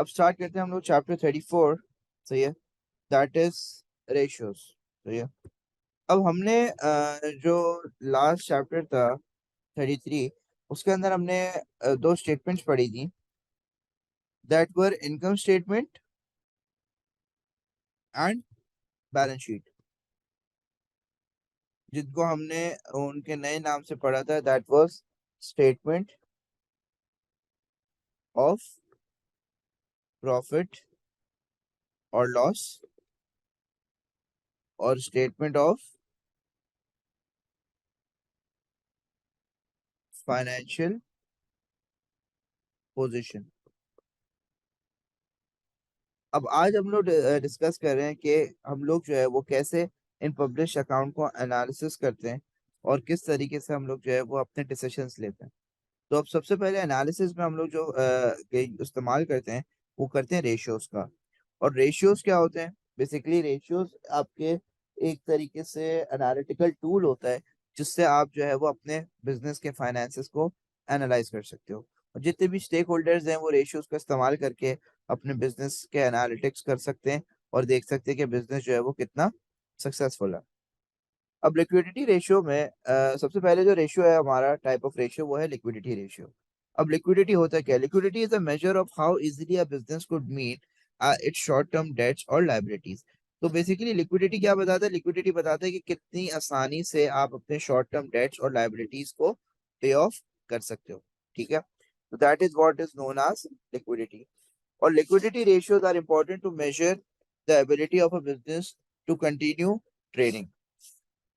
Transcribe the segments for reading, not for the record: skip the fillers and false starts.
अब स्टार्ट करते हैं हम लोग चैप्टर 34। सही है, दैट इज रेशियोज। सही है। अब हमने जो लास्ट चैप्टर था 33, उसके अंदर हमने दो स्टेटमेंट्स पढ़ी थी, that were income statement and balance sheet, जिनको हमने उनके नए नाम से पढ़ा था, that was statement of profit और लॉस और स्टेटमेंट ऑफ फाइनेंशियल पोजीशन। अब आज हम लोग डिस्कस कर रहे हैं कि हम लोग जो है वो कैसे इन पब्लिश अकाउंट को एनालिसिस करते हैं और किस तरीके से हम लोग जो है वो अपने डिसीजंस लेते हैं। तो अब सबसे पहले एनालिसिस में हम लोग जो के इस्तेमाल करते हैं वो करते हैं रेशियोज का। और रेशियोज क्या होते हैं? बेसिकली रेशियोज आपके एक तरीके से एनालिटिकल टूल होता है, जिससे आप जो है वो अपने बिजनेस के फाइनेंसेस को एनालाइज कर सकते हो। और जितने भी स्टेक होल्डर्स हैं वो रेशियोज का इस्तेमाल करके अपने बिजनेस के एनालिटिक्स कर सकते हैं और देख सकते हैं कि बिजनेस जो है वो कितना सक्सेसफुल है। अब लिक्विडिटी रेशियो में सबसे पहले जो रेशियो है हमारा टाइप ऑफ रेशियो, वो है लिक्विडिटी रेशियो। अब लिक्विडिटी होता क्या है? Liquidity is a measure of how easily a business could meet its short term debts और लायबिलिटीज। तो बेसिकली लिक्विडिटी क्या बताता है? लिक्विडिटी बताता है कि कितनी आसानी से आप अपने शॉर्ट टर्म डेट्स और लायबिलिटीज को पे ऑफ कर सकते हो। ठीक है, तो that is what is known as liquidity. और liquidity ratios are important to measure the ability of a business to continue trading.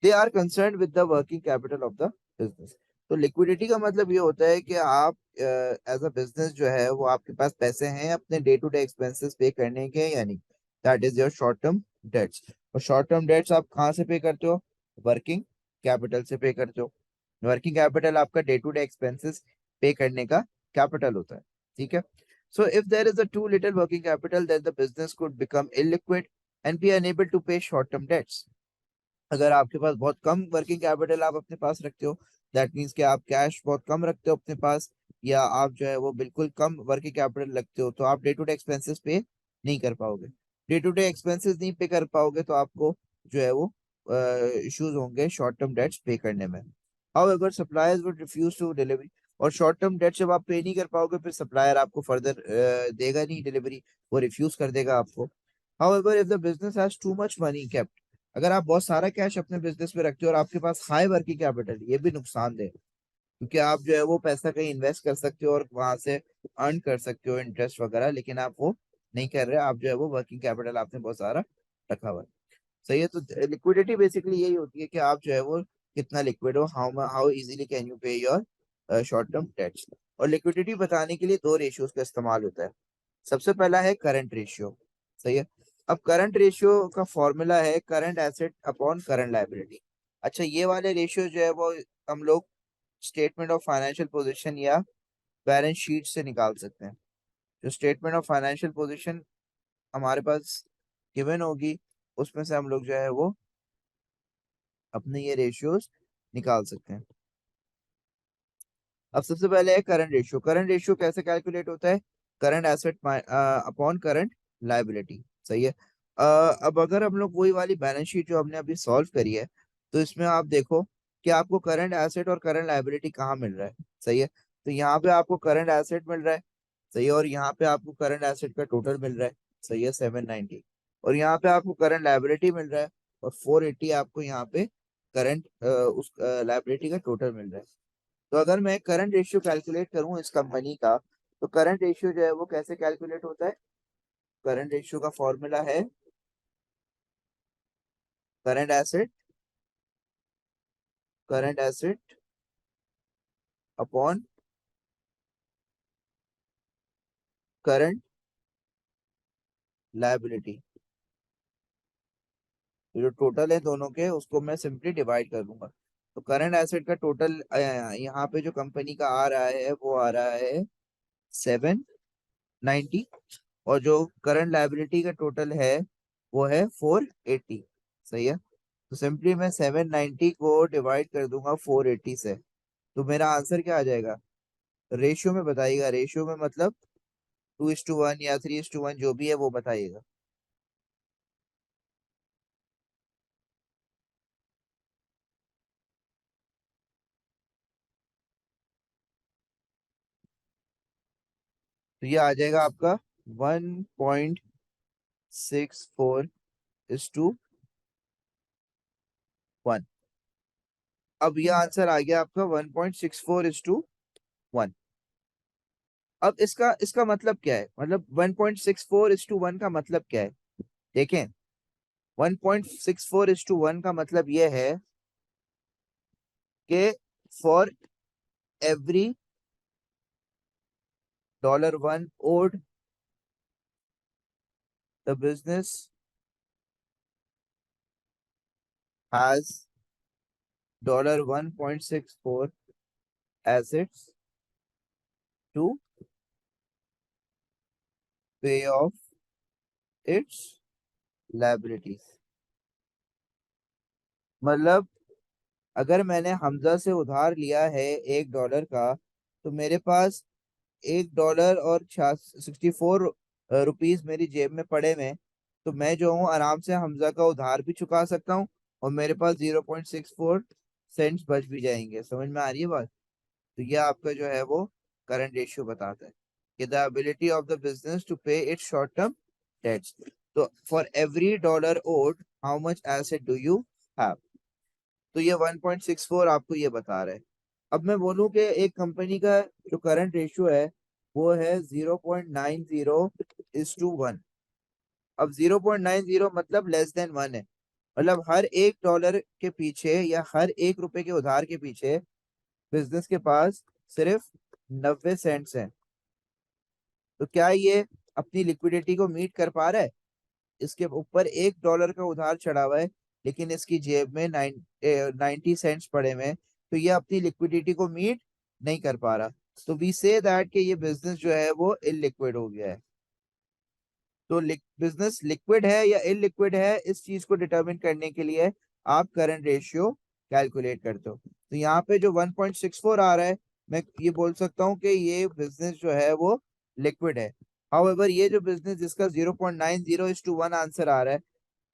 They are concern with the working capital of the business. तो liquidity का मतलब ये होता है कि आप as a business जो है वो आपके पास पैसे हैं अपने day to day expenses pay करने के या नहीं। That is your short term debts. और शॉर्ट टर्म डेट्स आप कहाँ से पे करते हो? वर्किंग कैपिटल से पे करते हो। वर्किंग कैपिटल आपका day to day expenses pay करने का कैपिटल होता है। ठीक है। So if there is a too little working capital, then the business could become illiquid and be unable to pay short term debts. अगर आपके पास बहुत कम वर्किंग कैपिटल आप अपने पास रखते हो, दैट मीन्स कि आप कैश बहुत कम रखते हो अपने पास, या आप जो है वो बिल्कुल कम वर्किंग कैपिटल रखते हो, तो आप डे टू डे एक्सपेंसेस पे नहीं कर पाओगे। डे टू डे एक्सपेंसेस नहीं पे कर पाओगे तो आपको जो है वो इश्यूज होंगे शॉर्ट टर्म डेट्स पे करने में। However suppliers would refuse to delivery. और शॉर्ट टर्म डेट जब आप पे नहीं कर पाओगे, फिर सप्लायर आपको फर्दर देगा नहीं डिलीवरी, वो रिफ्यूज कर देगा आपको। However if the business has too much money kept, अगर आप बहुत सारा कैश अपने बिजनेस में रखते हो और आपके पास हाई वर्किंग कैपिटल, ये भी नुकसानदेह है, क्योंकि आप जो है वो पैसा कहीं इन्वेस्ट कर सकते हो और वहां से अर्न कर सकते हो इंटरेस्ट वगैरह, लेकिन आप वो नहीं कर रहे। आप जो है वो वर्किंग कैपिटल आपने बहुत सारा रखा हुआ है। सही है। तो लिक्विडिटी बेसिकली यही होती है कि आप जो है वो कितना लिक्विड हो, हाउ इजीली कैन यू पे योर शॉर्ट टर्म डेट्स। और लिक्विडिटी बताने के लिए दो रेशियोज का इस्तेमाल होता है। सबसे पहला है करंट रेशियो। सही है। अब करंट रेशियो का फॉर्मूला है current asset upon current liability. अच्छा, ये वाले रेशियो जो है वो हम लोग स्टेटमेंट ऑफ फाइनेंशियल पोजीशन या बैलेंस शीट से निकाल सकते हैं। जो स्टेटमेंट ऑफ फाइनेंशियल पोजीशन हमारे पास गिवन होगी, उसमें से हम लोग जो है वो अपने ये रेशियोज निकाल सकते हैं। अब सबसे पहले है करंट रेशियो। करंट रेशियो कैसे कैलकुलेट होता है? Current asset upon current liability. सही है। अब अगर हम लोग वही वाली बैलेंस शीट जो हमने अभी सॉल्व करी है, तो इसमें आप देखो कि आपको करंट एसेट और करंट लायबिलिटी कहाँ मिल रहा है। सही है। तो यहाँ पे आपको करंट एसेट मिल रहा है। सही है। और यहाँ पे आपको करंट एसेट का टोटल मिल रहा है। सही है, 790। और यहाँ पे आपको करंट लायबिलिटी मिल रहा है और 480 आपको यहाँ पे करंट उस लायबिलिटी का टोटल मिल रहा है। तो अगर मैं करंट रेशियो कैलकुलेट करूं इस कंपनी का, तो करंट रेशियो जो है वो कैसे कैलकुलेट होता है? करंट रेशियो का फॉर्मूला है current asset upon current liability. तो जो टोटल है दोनों के, उसको मैं सिंपली डिवाइड कर दूंगा। तो करंट एसेट का टोटल यहाँ पे जो कंपनी का आ रहा है वो आ रहा है 790, और जो करंट लायबिलिटी का टोटल है वो है 480। सही है। तो सिंपली मैं 790 को डिवाइड कर दूंगा 480 से, तो मेरा आंसर क्या आ जाएगा? रेशियो में बताइएगा। रेशियो में मतलब 2:1 या 3:1, जो भी है वो बताइएगा। तो ये आ जाएगा आपका 1.64:1। अब ये आंसर आ गया आपका 1.64:1। अब इसका इसका मतलब क्या है, मतलब 1.64:1 का मतलब क्या है? देखें, 1.64:1 का मतलब ये है कि for every $1 owed, the business has $1.64 assets to pay off its liabilities। मतलब अगर मैंने हमजा से उधार लिया है $1 का, तो मेरे पास $1 और 64 रुपीज मेरी जेब में पड़े हुए, तो मैं जो हूँ आराम से हमजा का उधार भी चुका सकता हूँ, और मेरे पास 0.64 सेंट्स बच भी जाएंगे। समझ में आ रही है बात? तो ये आपका जो है वो करंट रेशियो बताता है कि the ability of the business to pay its short term debts. तो for every dollar owed, how much asset do you have. तो ये 1.64 आपको ये बता रहा है। अब मैं बोलूं कि एक कंपनी का जो करंट रेशियो है वो है 0.90:1। अब 0.90 मतलब लेस देन 1 है। मतलब हर $1 के पीछे या हर $1 के उधार के पीछे बिजनेस के पास सिर्फ 90 सेंट्स हैं। तो क्या ये अपनी लिक्विडिटी को मीट कर पा रहा है? इसके ऊपर $1 का उधार चढ़ा हुआ है, लेकिन इसकी जेब में 90 सेंट्स पड़े हुए हैं, तो ये अपनी लिक्विडिटी को मीट नहीं कर पा रहा। तो वी से दैट कि ये बिजनेस जो है वो इलिक्विड हो गया है। तो बिजनेस लिक्विड है या इलिक्विड है, इस चीज को डिटरमिन करने के लिए आप करंट रेशियो कैलकुलेट करते हो। तो यहाँ पे जो 1.64 आ रहा है, मैं ये बोल सकता हूँ कि ये बिजनेस जो है वो लिक्विड है। हाउएवर ये जो बिजनेस जिसका 0.90:1 आंसर आ रहा है,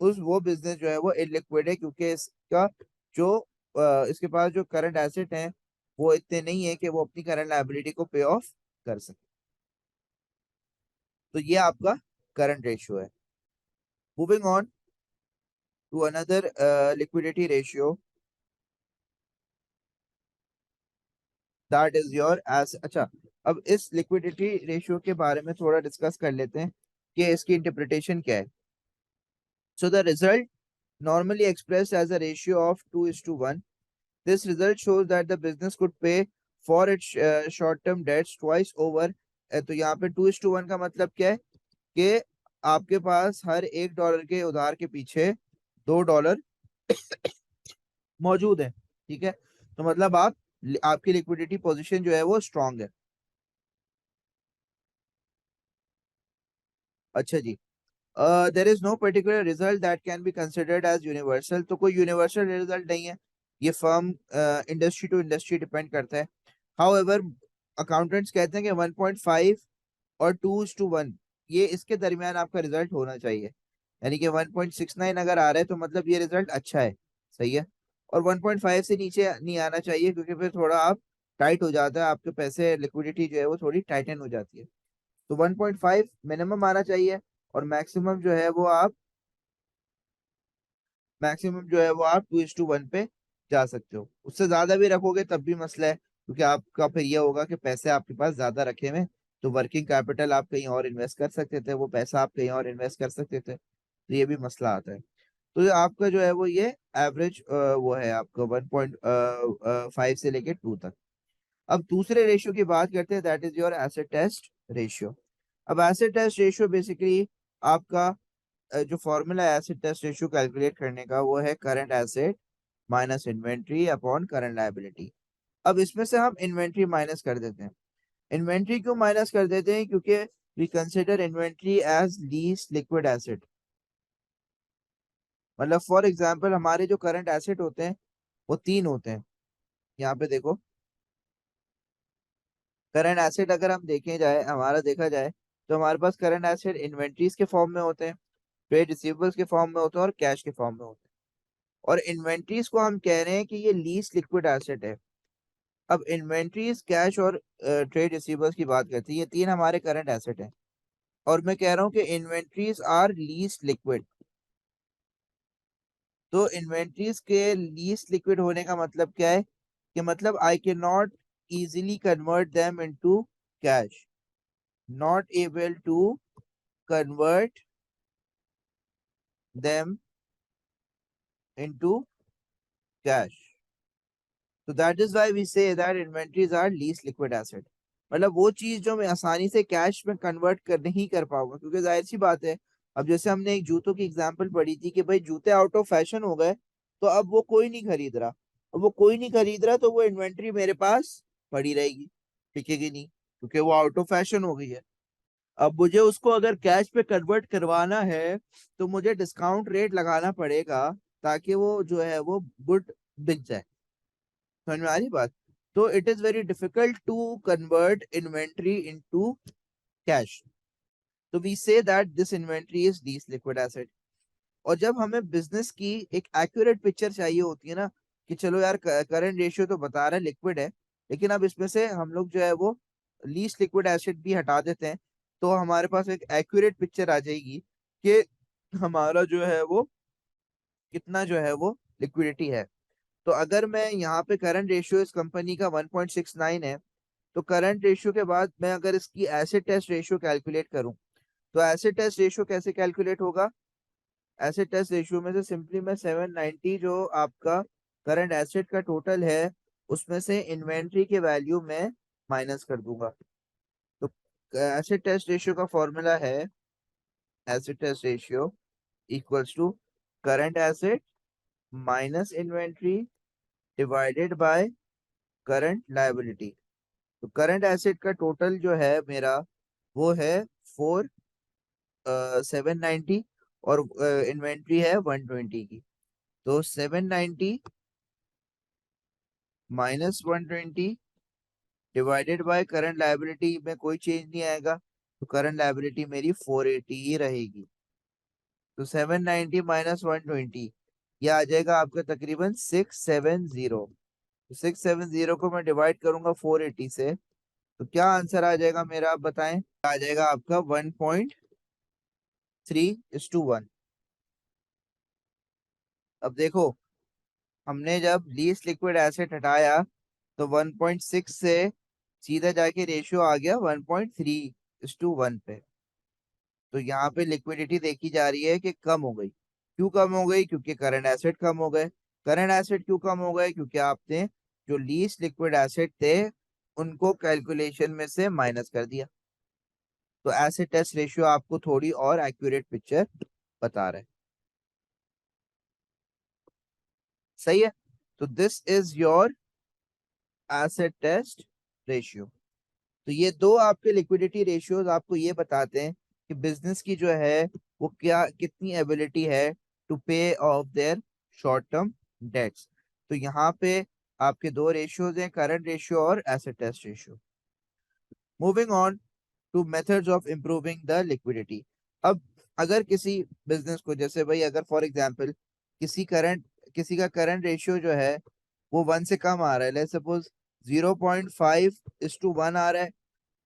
उस वो बिजनेस जो है वो इलिक्विड है, क्योंकि इसका जो इसके पास जो करंट एसेट हैं वो इतने नहीं है कि वो अपनी करंट लायबिलिटी को पे ऑफ कर सके। तो ये आपका करंट रेशियो है। Moving on to another liquidity ratio, that is your S. अच्छा, अब इस लिक्विडिटी रेशियो के बारे में थोड़ा डिस्कस कर लेते हैं कि इसकी इंटरप्रिटेशन क्या है। So the result normally expressed as a ratio of 2:1. This result shows that the business could pay for its short-term debts twice over। तो यहाँ पे 2:1 का मतलब क्या है कि आपके पास हर $1 के उधार के पीछे $2 मौजूद है। ठीक है, तो मतलब आपकी लिक्विडिटी पोजीशन जो है वो स्ट्रांग है। अच्छा जी, there is no particular result that can be considered as universal. तो कोई यूनिवर्सल रिजल्ट नहीं है, ये firm industry to industry depend करता है। हाउएवर अकाउंटेंट्स कहते हैं कि 1.5 और 2:1 ये इसके दरमियान आपका रिजल्ट होना चाहिए। यानी कि 1.69 अगर आ रहा है तो मतलब ये रिजल्ट अच्छा है, सही है। और 1.5 से नीचे नहीं आना चाहिए, क्योंकि फिर थोड़ा आप टाइट हो जाता है, आपके पैसे लिक्विडिटी जो है वो थोड़ी टाइटन हो जाती है। तो 1.5 मिनिमम आना चाहिए, और मैक्सिमम जो है वो आप 2:1 पे जा सकते हो। उससे ज्यादा भी रखोगे तब भी मसला है, क्योंकि आपका फिर ये होगा कि पैसे आपके पास ज्यादा रखे हुए हैं, तो वर्किंग कैपिटल आप कहीं और इन्वेस्ट कर सकते थे, वो पैसा आप कहीं और इन्वेस्ट कर सकते थे, तो ये भी मसला आता है। तो ये आपका जो है वो ये एवरेज वो है आपका 1.5 से लेके 2 तक। अब दूसरे रेशियो की बात करते हैं, that is your asset test ratio. अब एसेट टेस्ट रेशियो बेसिकली आपका जो फॉर्मूला है एसिड टेस्ट रेशियो कैलकुलेट करने का, वो है current asset minus inventory upon current liability. अब इसमें से हम इन्वेंट्री माइनस कर देते हैं। इन्वेंट्री क्यों माइनस कर देते हैं? क्योंकि we consider inventory as least liquid asset. मतलब फॉर एग्जांपल हमारे जो करंट एसेट होते हैं वो 3 होते हैं। यहाँ पे देखो, करंट एसेट अगर हम देखे जाए, हमारा देखा जाए तो हमारे पास करंट एसेट इन्वेंट्रीज के फॉर्म में होते हैं, ट्रेड रिसीवेबल्स के फॉर्म में होते हैं और कैश के फॉर्म में होते हैं। और इन्वेंट्रीज को हम कह रहे हैं कि ये लीस्ट लिक्विड एसेट है। अब इन्वेंट्रीज, कैश और ट्रेड रिसीवेबल्स की बात करते हैं, ये तीन हमारे करंट एसेट हैं। और मैं कह रहा हूँ कि इन्वेंट्रीज आर लीस्ट लिक्विड। तो इन्वेंट्रीज के लीस्ट लिक्विड होने का मतलब क्या है, कि मतलब I can not easily convert them into cash, not able to convert them into cash. So that is why we say that inventories are least liquid asset. मतलब वो चीज जो मैं आसानी से कैश में कन्वर्ट कर नहीं कर पाऊंगा, क्योंकि जाहिर सी बात है, अब जैसे हमने एक जूतों की एग्जांपल पढ़ी थी कि भाई जूते आउट ऑफ फैशन हो गए, तो अब वो कोई नहीं खरीद रहा। अब वो कोई नहीं खरीद रहा तो वो इन्वेंट्री मेरे पास पड़ी रहेगी, बिकेगी नहीं, क्योंकि वो आउट ऑफ फैशन हो गई है। अब मुझे उसको अगर कैश पे कन्वर्ट करवाना है तो मुझे डिस्काउंट रेट लगाना पड़ेगा, ताकि वो जो है वो गुड बिक जाए। समझ में आ रही बात? तो it is very difficult to convert inventory into cash. तो we say that this inventory is least liquid asset. और जब हमें बिजनेस की एक एक्यूरेट पिक्चर चाहिए होती है ना, कि चलो यार करंट रेशियो तो बता रहा है लिक्विड है, लेकिन अब इसमें से हम लोग जो है वो लीस्ट लिक्विड एसेट भी हटा देते हैं, तो हमारे पास एक एक्यूरेट पिक्चर आ जाएगी कि हमारा जो है वो कितना जो है वो लिक्विडिटी है। तो अगर मैं यहाँ पे करंट रेशियो इस कंपनी का 1.69 है, तो करंट रेशियो के बाद मैं अगर इसकी एसिड टेस्ट रेशियो कैलकुलेट करूं, तो एसिड टेस्ट रेशियो कैसे कैलकुलेट होगा? एसिड टेस्ट रेशियो में से सिंपली मैं 790 जो आपका करंट एसेट का टोटल है उसमें से इन्वेंट्री के वैल्यू में माइनस कर दूंगा। तो एसिड टेस्ट रेशियो का फॉर्मूला है acid test ratio equals to current asset minus inventory divided by current liability. तो करंट एसेट का टोटल जो है मेरा वो है 790, और इन्वेंट्री है 120 की। तो 790 -120 डिवाइडेड बाय करंट लायबिलिटी में कोई चेंज नहीं आएगा, तो करंट लायबिलिटी मेरी 480 ही रहेगी। तो 790 -120 ये आ जाएगा आपका तकरीबन 670। तो 670 को मैं डिवाइड करूंगा 480 से, तो क्या आंसर आ जाएगा मेरा, आप बताएं? आ जाएगा आपका 1.3:1। अब देखो, हमने जब लीस्ट लिक्विड एसेट हटाया तो 1.6 से सीधा जाके रेशियो आ गया 1.3:1 पे। तो यहाँ पे लिक्विडिटी देखी जा रही है कि कम हो गई। क्यों कम हो गई? क्योंकि करंट एसेट कम हो गए। करंट एसेट क्यों कम हो गए? क्योंकि आपने जो लीस्ट लिक्विड एसेट थे उनको कैलकुलेशन में से माइनस कर दिया। तो एसेट टेस्ट रेशियो आपको थोड़ी और एक्यूरेट पिक्चर बता रहा है। सही है। तो this is your asset test ratio. तो ये दो आपके लिक्विडिटी रेशियोज आपको ये बताते हैं कि बिजनेस की जो है वो क्या कितनी एबिलिटी है to pay off their short term debts. तो यहाँ पे आपके दो रेशियोज हैं, करंट रेशियो और asset test ratio. Moving on to methods of improving the liquidity. अब अगर किसी बिजनेस को, जैसे भाई अगर फॉर एग्जांपल किसी का करंट रेशियो जो है वो 1 से कम आ रहा है, लेट्स सपोज 0.5:1 आ रहा है,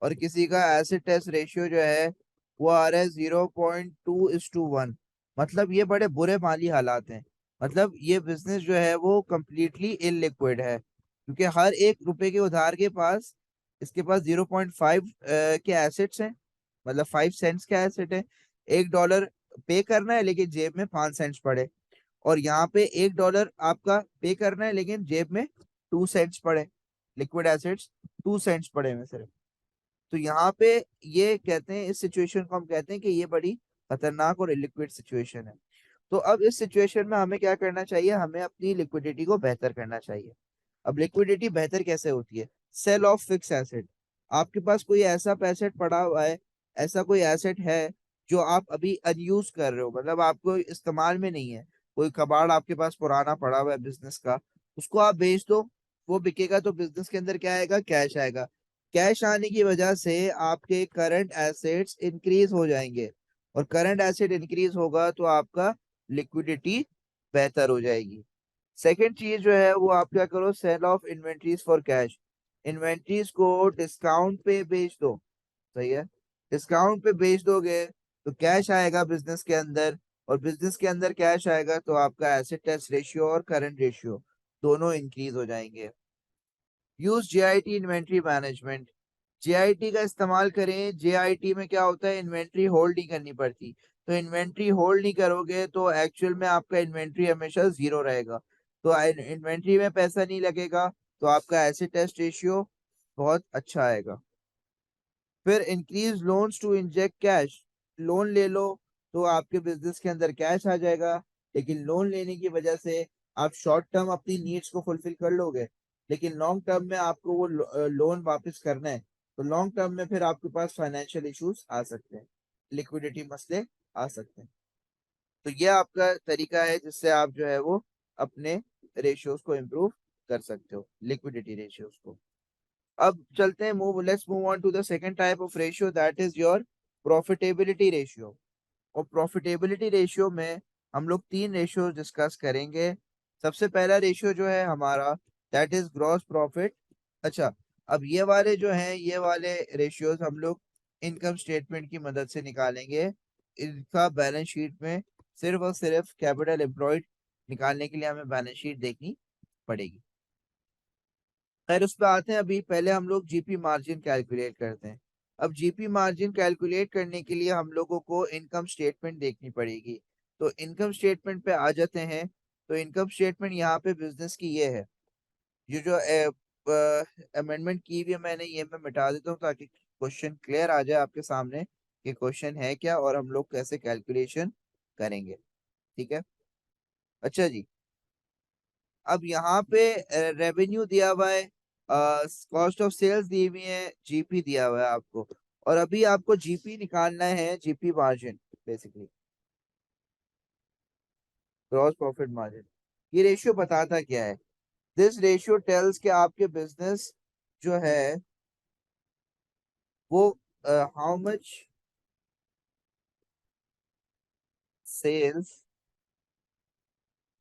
और किसी का एसिड टेस्ट रेशियो जो है वो आ रहा है 0.2:1, मतलब ये बड़े बुरे माली हालात हैं। मतलब ये बिजनेस जो है वो कंप्लीटली इलिक्विड है, क्योंकि हर एक रुपए के उधार के पास इसके पास 0.5 के एसेट्स हैं, मतलब 5 सेंट्स के एसेट है। $1 पे करना है लेकिन जेब में 5 सेंट्स पड़े, और यहाँ पे $1 आपका पे करना है लेकिन जेब में 2 सेंट्स पड़े। लिक्विड एसेट्स 2 सेंट्स पड़े हैं सिर्फ। तो यहाँ पे ये कहते हैं, इस सिचुएशन को हम कहते हैं कि ये बड़ी खतरनाक और इलिक्विड सिचुएशन है। तो अब इस सिचुएशन में हमें क्या करना चाहिए? हमें अपनी लिक्विडिटी को बेहतर करना चाहिए। अब लिक्विडिटी बेहतर कैसे होती है? Sale of fix asset. आपके पास कोई ऐसा एसेट पड़ा हुआ है, ऐसा कोई एसेट है जो आप अभी अनयूज कर रहे हो, मतलब आपको इस्तेमाल में नहीं है, कोई कबाड़ आपके पास पुराना पड़ा हुआ है बिजनेस का, उसको आप बेच दो, वो बिकेगा तो बिजनेस के अंदर क्या आएगा? कैश आएगा। कैश आने की वजह से आपके करंट एसेट्स इंक्रीज हो जाएंगे, और करंट एसेट इंक्रीज होगा तो आपका लिक्विडिटी बेहतर हो जाएगी। सेकंड चीज जो है वो आप क्या करो, sell off inventories for cash. Inventories को डिस्काउंट पे बेच दो। सही है, डिस्काउंट पे बेच दोगे तो कैश आएगा बिजनेस के अंदर, और बिजनेस के अंदर कैश आएगा तो आपका एसेट टेस्ट रेशियो और करंट रेशियो दोनों इंक्रीज हो जाएंगे। Use JIT inventory management. JIT का इस्तेमाल करें। जेआईटी में क्या होता है, इन्वेंट्री होल्ड नहीं करनी पड़ती। तो इन्वेंट्री होल्ड नहीं करोगे तो एक्चुअल में आपका इन्वेंट्री हमेशा जीरो रहेगा, तो इन्वेंट्री में पैसा नहीं लगेगा, तो आपका एसेट टेस्ट रेशियो बहुत अच्छा आएगा। फिर increase loans to inject cash. Loan ले लो तो आपके बिजनेस के अंदर कैश आ जाएगा, लेकिन लोन लेने की वजह से आप शॉर्ट टर्म अपनी नीड्स को फुलफिल कर लोगे, लेकिन लॉन्ग टर्म में आपको वो लोन वापस करना है, तो लॉन्ग टर्म में फिर आपके पास फाइनेंशियल इश्यूज आ सकते हैं, लिक्विडिटी मसले आ सकते हैं। तो ये आपका तरीका है जिससे आप जो है वो अपने रेशियोज को इम्प्रूव कर सकते हो, लिक्विडिटी रेशियोज को। अब चलते हैं, move let's move on to the second type of ratio, that is your profitability ratio. और प्रॉफिटेबिलिटी रेशियो में हम लोग तीन रेशियो डिस्कस करेंगे। सबसे पहला रेशियो जो है हमारा, दैट इज ग्रॉस प्रॉफिट। अच्छा, अब ये वाले जो हैं, ये वाले रेशियोज हम लोग इनकम स्टेटमेंट की मदद से निकालेंगे। इनका बैलेंस शीट में सिर्फ और सिर्फ कैपिटल एम्प्लॉयड निकालने के लिए हमें बैलेंस शीट देखनी पड़ेगी। खैर उस पर आते हैं, अभी पहले हम लोग जीपी मार्जिन कैलकुलेट करते हैं। अब जीपी मार्जिन कैलकुलेट करने के लिए हम लोगों को इनकम स्टेटमेंट देखनी पड़ेगी। तो इनकम स्टेटमेंट पे आ जाते हैं। तो इनकम स्टेटमेंट यहाँ पे बिजनेस की ये है। ये जो अमेंडमेंट की हुई है मैंने, ये मैं मिटा देता हूँ ताकि क्वेश्चन क्लियर आ जाए आपके सामने कि क्वेश्चन है क्या और हम लोग कैसे कैलकुलेशन करेंगे। ठीक है, अच्छा जी। अब यहाँ पे रेवेन्यू दिया हुआ है, कॉस्ट ऑफ सेल्स दी हुई है, जीपी दिया हुआ है आपको, और अभी आपको जीपी निकालना है, GP margin basically, gross profit margin. ये रेशियो बताता क्या है? दिस रेशियो टेल्स कि आपके बिजनेस जो है वो how much sales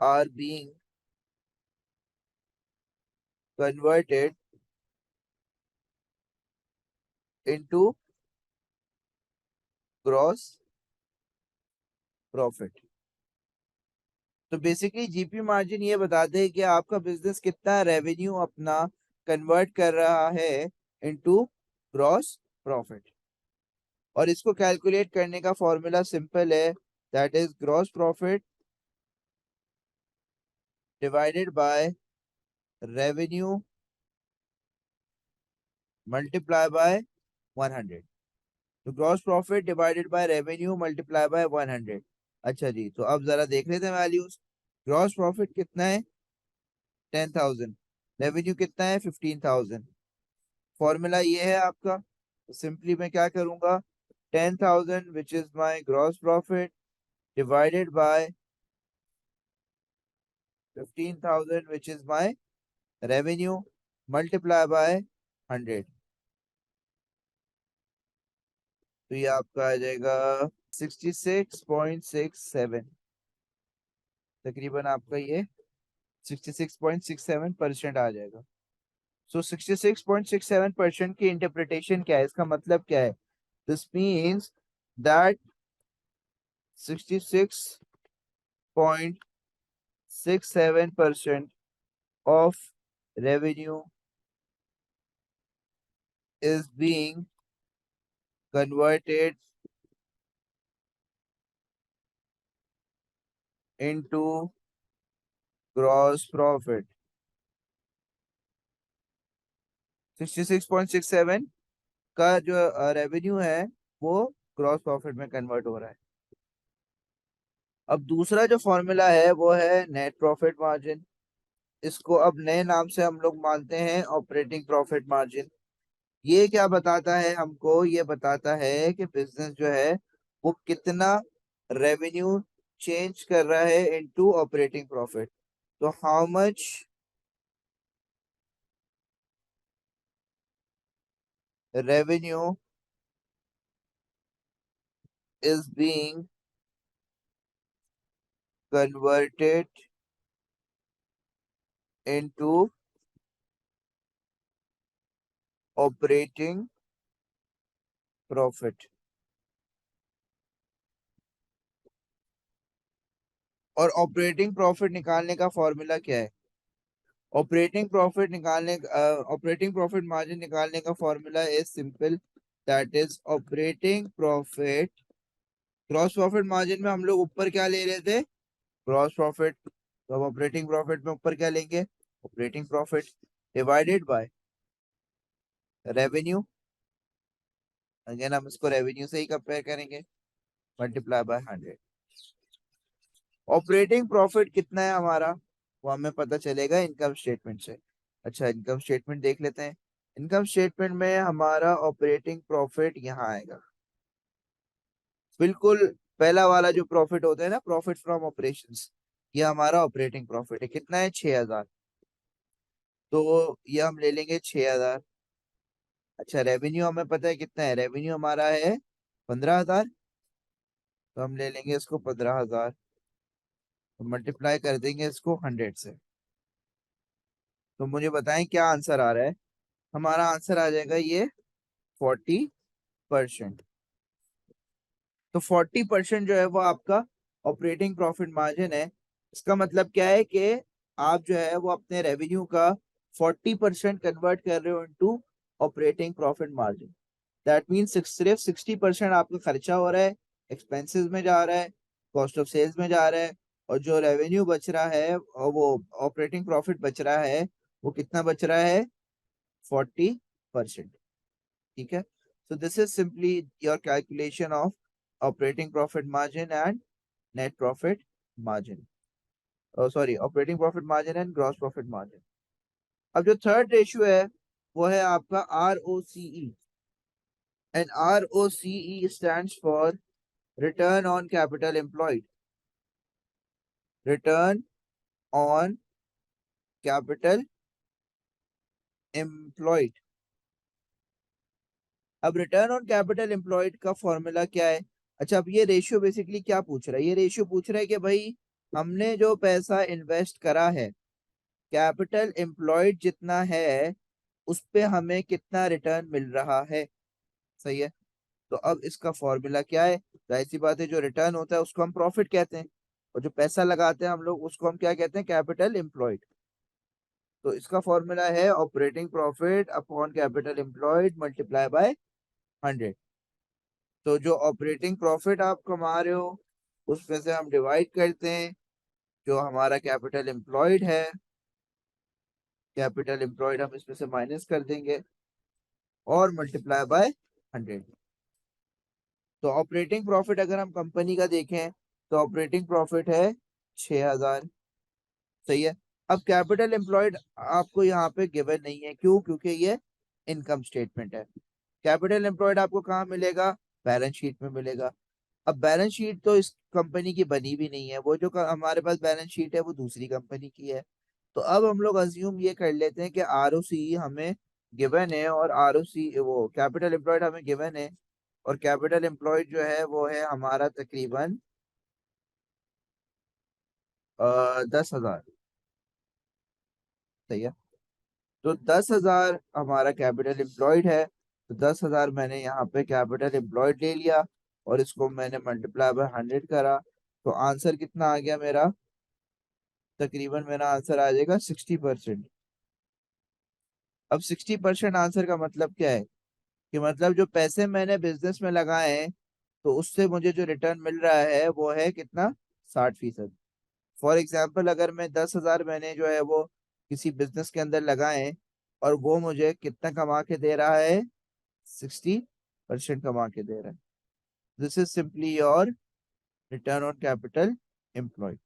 are being converted into gross profit. तो बेसिकली जीपी मार्जिन ये बताते हैं कि आपका बिजनेस कितना रेवेन्यू अपना कन्वर्ट कर रहा है इनटू ग्रॉस प्रॉफिट। और इसको कैलकुलेट करने का फॉर्मूला सिंपल है, that is gross profit divided by revenue multiply by 100। तो gross profit divided by revenue multiply by 100। अच्छा जी, तो अब जरा देख लेते हैं वैल्यूज। ग्रॉस प्रॉफिट कितना है? 10,000। रेवेन्यू कितना है? 15,000। फॉर्मूला ये है आपका। तो सिंपली मैं क्या करूंगा, 10,000 which is my gross profit divided by 15,000 which is my revenue multiply by 100। तो ये आपका आ जाएगा 66.67। तकरीबन आपका ये 66.67% आ जाएगा। सो 66.67% की इंटरप्रिटेशन क्या है, इसका मतलब क्या है? This means that 66.67% of revenue is being converted into gross profit। 66.67 का जो रेवेन्यू है वो ग्रॉस प्रॉफिट में कन्वर्ट हो रहा है। अब दूसरा जो फॉर्मूला है वो है नेट प्रॉफिट मार्जिन। इसको अब नए नाम से हम लोग मानते हैं ऑपरेटिंग प्रॉफिट मार्जिन। ये क्या बताता है हमको? ये बताता है कि बिजनेस जो है वो कितना रेवेन्यू चेंज कर रहा है इनटू ऑपरेटिंग प्रॉफिट। तो how much revenue is being converted into operating profit। और ऑपरेटिंग प्रॉफिट निकालने का फॉर्मूला क्या है? ऑपरेटिंग प्रॉफिट मार्जिन निकालने का formula is simple, that is operating profit. Gross profit margin में हम लोग ऊपर क्या ले रहे थे? Gross profit. तो अब ऑपरेटिंग प्रॉफिट में ऊपर क्या लेंगे? Operating profit divided by revenue. Again हम इसको रेवेन्यू से ही कंपेयर करेंगे, मल्टीप्लाई बाय 100। ऑपरेटिंग प्रॉफिट कितना है हमारा, वो हमें पता चलेगा इनकम स्टेटमेंट से। अच्छा, इनकम स्टेटमेंट देख लेते हैं। इनकम स्टेटमेंट में हमारा ऑपरेटिंग प्रॉफिट यहाँ आएगा, बिल्कुल पहला वाला जो प्रॉफिट होता है ना, प्रॉफिट फ्रॉम ऑपरेशंस, ये हमारा ऑपरेटिंग प्रॉफिट है। कितना है? 6,000। तो ये हम ले लेंगे 6,000। अच्छा, रेवेन्यू हमें पता है कितना है, रेवेन्यू हमारा है 15,000। तो हम ले लेंगे इसको 15,000, तो मल्टीप्लाई कर देंगे इसको 100 से। तो मुझे बताएं क्या आंसर आ रहा है? हमारा आंसर आ जाएगा ये 40%। तो 40% जो है वो आपका ऑपरेटिंग प्रॉफिट मार्जिन है। इसका मतलब क्या है कि आप जो है वो अपने रेवेन्यू का 40% कन्वर्ट कर रहे हो into operating profit margin. That means सिर्फ 60% आपका खर्चा हो रहा है, एक्सपेंसेस में जा रहा है, कॉस्ट ऑफ सेल्स में जा रहा है, और जो रेवेन्यू बच रहा है और वो ऑपरेटिंग प्रॉफिट बच रहा है, वो कितना बच रहा है? 40%। ठीक है। So this is simply your calculation of operating profit margin and net profit margin. Oh, sorry, operating profit margin and gross profit margin. अब जो थर्ड रेशियो है वो है आपका ROCE, and ROCE stands for return on capital employed। Return on capital employed। अब return on capital employed का formula क्या है? अच्छा, अब ये रेशियो बेसिकली क्या पूछ रहा है? ये रेशियो पूछ रहा है कि भाई हमने जो पैसा इन्वेस्ट करा है, कैपिटल एम्प्लॉयड जितना है, उस पे हमें कितना रिटर्न मिल रहा है। सही है। तो अब इसका फॉर्मूला क्या है? जाहिर सी बात है, जो रिटर्न होता है उसको हम प्रॉफिट कहते हैं, और जो पैसा लगाते हैं हम लोग उसको हम क्या कहते हैं? Capital employed. तो इसका फॉर्मूला है operating profit upon capital employed multiply by 100। तो जो ऑपरेटिंग प्रॉफिट आप कमा रहे हो उसमें से हम डिवाइड करते हैं जो हमारा कैपिटल एम्प्लॉयड है, कैपिटल एम्प्लॉयड हम इसमें से माइनस कर देंगे और मल्टीप्लाई बाय 100। तो ऑपरेटिंग प्रॉफिट अगर हम कंपनी का देखें तो ऑपरेटिंग प्रॉफिट है 6,000। सही है। अब कैपिटल एम्प्लॉयड आपको यहाँ पे गिवन नहीं है, क्यों? क्योंकि ये इनकम स्टेटमेंट है। कैपिटल एम्प्लॉयड आपको कहाँ मिलेगा? बैलेंस शीट में मिलेगा। अब बैलेंस शीट तो इस कंपनी की बनी भी नहीं है, वो जो हमारे पास बैलेंस शीट है वो दूसरी कंपनी की है। तो अब हम लोग अज्यूम ये कर लेते हैं कि आरओसी हमें गिवन है, और आरओसी वो कैपिटल एम्प्लॉयड हमें गिवन है, और कैपिटल एम्प्लॉयड जो है वो है हमारा तकरीबन 10,000। सही है। तो 10,000 हमारा कैपिटल एम्प्लॉयड है। तो 10,000 मैंने यहाँ पे कैपिटल एम्प्लॉयड ले लिया और इसको मैंने मल्टीप्लाई बाय 100 करा। तो आंसर कितना आ गया मेरा? तकरीबन मेरा आंसर आ जाएगा 60%। अब 60% आंसर का मतलब क्या है? कि मतलब जो पैसे मैंने बिजनेस में लगाए हैं, तो उससे मुझे जो रिटर्न मिल रहा है वो है कितना? 60%। फॉर एग्जाम्पल, अगर मैं 10,000 मैंने जो है वो किसी बिजनेस के अंदर लगाए हैं, और वो मुझे कितना कमा के दे रहा है? 60% कमा के दे रहा है। This is simply your return on capital employed.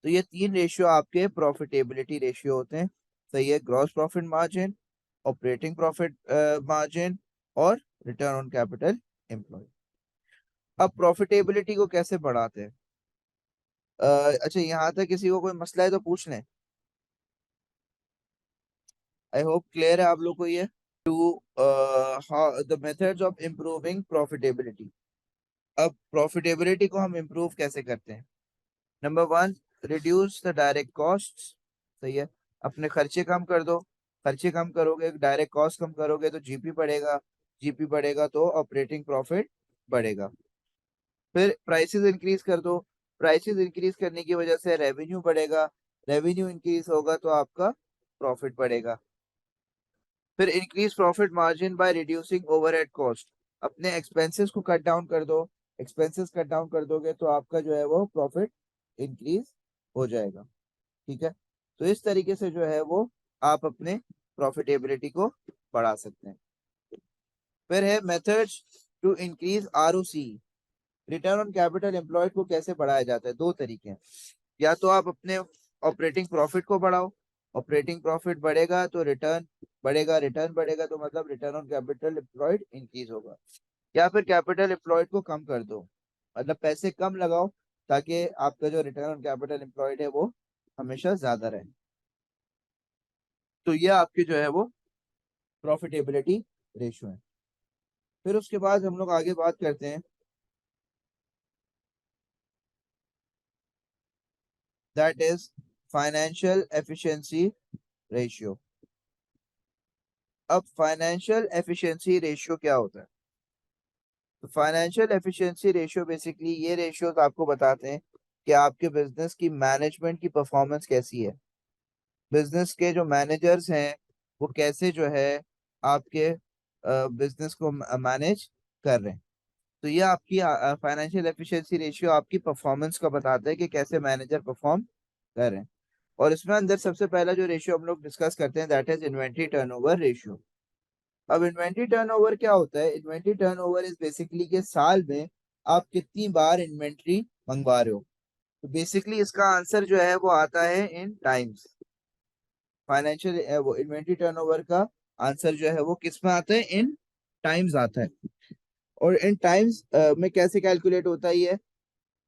तो ये तीन रेशियो आपके प्रॉफिटेबिलिटी रेशियो होते हैं। सही है। Gross profit margin, operating profit margin, और रिटर्न ऑन कैपिटल एम्प्लॉयड। अब प्रॉफिटेबिलिटी को कैसे बढ़ाते हैं? अच्छा, यहाँ तक किसी को कोई मसला है तो पूछ लें। आई होप क्लियर है आप लोग को ये। to how the methods of improving profitability. अब प्रॉफिटेबिलिटी को हम इम्प्रूव कैसे करते हैं? Number one, reduce the direct cost. सही है, अपने खर्चे कम कर दो। खर्चे कम करोगे, डायरेक्ट कॉस्ट कम करोगे तो जीपी बढ़ेगा। जीपी बढ़ेगा तो ऑपरेटिंग प्रॉफिट बढ़ेगा। फिर प्राइसेस इंक्रीज कर दो। प्राइसेस इंक्रीज करने की वजह से रेवेन्यू बढ़ेगा। रेवेन्यू इंक्रीज होगा तो आपका प्रॉफिट बढ़ेगा। फिर increase profit margin by reducing overhead cost. अपने एक्सपेंसेस को कट डाउन कर दो। एक्सपेंसेस कट डाउन कर दोगे तो आपका जो है वो प्रॉफिट इंक्रीज हो जाएगा। ठीक है, तो इस तरीके से जो है वो आप अपने प्रॉफिटेबिलिटी को बढ़ा सकते हैं। फिर है methods to increase ROC. Return on capital employed को कैसे बढ़ाया जाता है? दो तरीके हैं। या तो आप अपने ऑपरेटिंग प्रॉफिट को बढ़ाओ। ऑपरेटिंग प्रॉफिट बढ़ेगा तो रिटर्न बढ़ेगा। रिटर्न बढ़ेगा तो मतलब return on capital employed increase होगा। या फिर कैपिटल एम्प्लॉयड को कम कर दो, मतलब पैसे कम लगाओ ताकि आपका जो रिटर्न ऑन कैपिटल एम्प्लॉयड है वो हमेशा ज्यादा रहे। तो ये आपकी जो है वो प्रॉफिटेबिलिटी रेशियो है। फिर उसके बाद हम लोग आगे बात करते हैं, that is financial efficiency ratio. अब फाइनेंशियल एफिशिएंसी रेशियो क्या होता है? तो फाइनेंशियल एफिशिएंसी रेशियो बेसिकली ये रेशियोज आपको बताते हैं कि आपके बिजनेस की मैनेजमेंट की परफॉर्मेंस कैसी है। बिजनेस के जो मैनेजर्स हैं वो कैसे जो है आपके बिजनेस को मैनेज कर रहे हैं। तो ये आपकी फाइनेंशियल एफिशिएंसी रेशियो आपकी परफॉर्मेंस का बताता है कि कैसे मैनेजर परफॉर्म कर रहे हैं। और इसमें अंदर सबसे पहला जो रेशियो हम लोग डिस्कस करते हैं that is inventory turnover ratio. अब इन्वेंट्री टर्नओवर क्या होता है? इन्वेंट्री टर्नओवर इज बेसिकली के साल में आप कितनी बार इन्वेंट्री मंगवा रहे हो। तो बेसिकली इसका आंसर जो है वो आता है इन टाइम्स। फाइनेंशियल वो इन्वेंट्री टर्नओवर का आंसर जो है वो किस में आता है? इन टाइम्स आता है। और इन टाइम्स में कैसे कैलकुलेट होता है ये?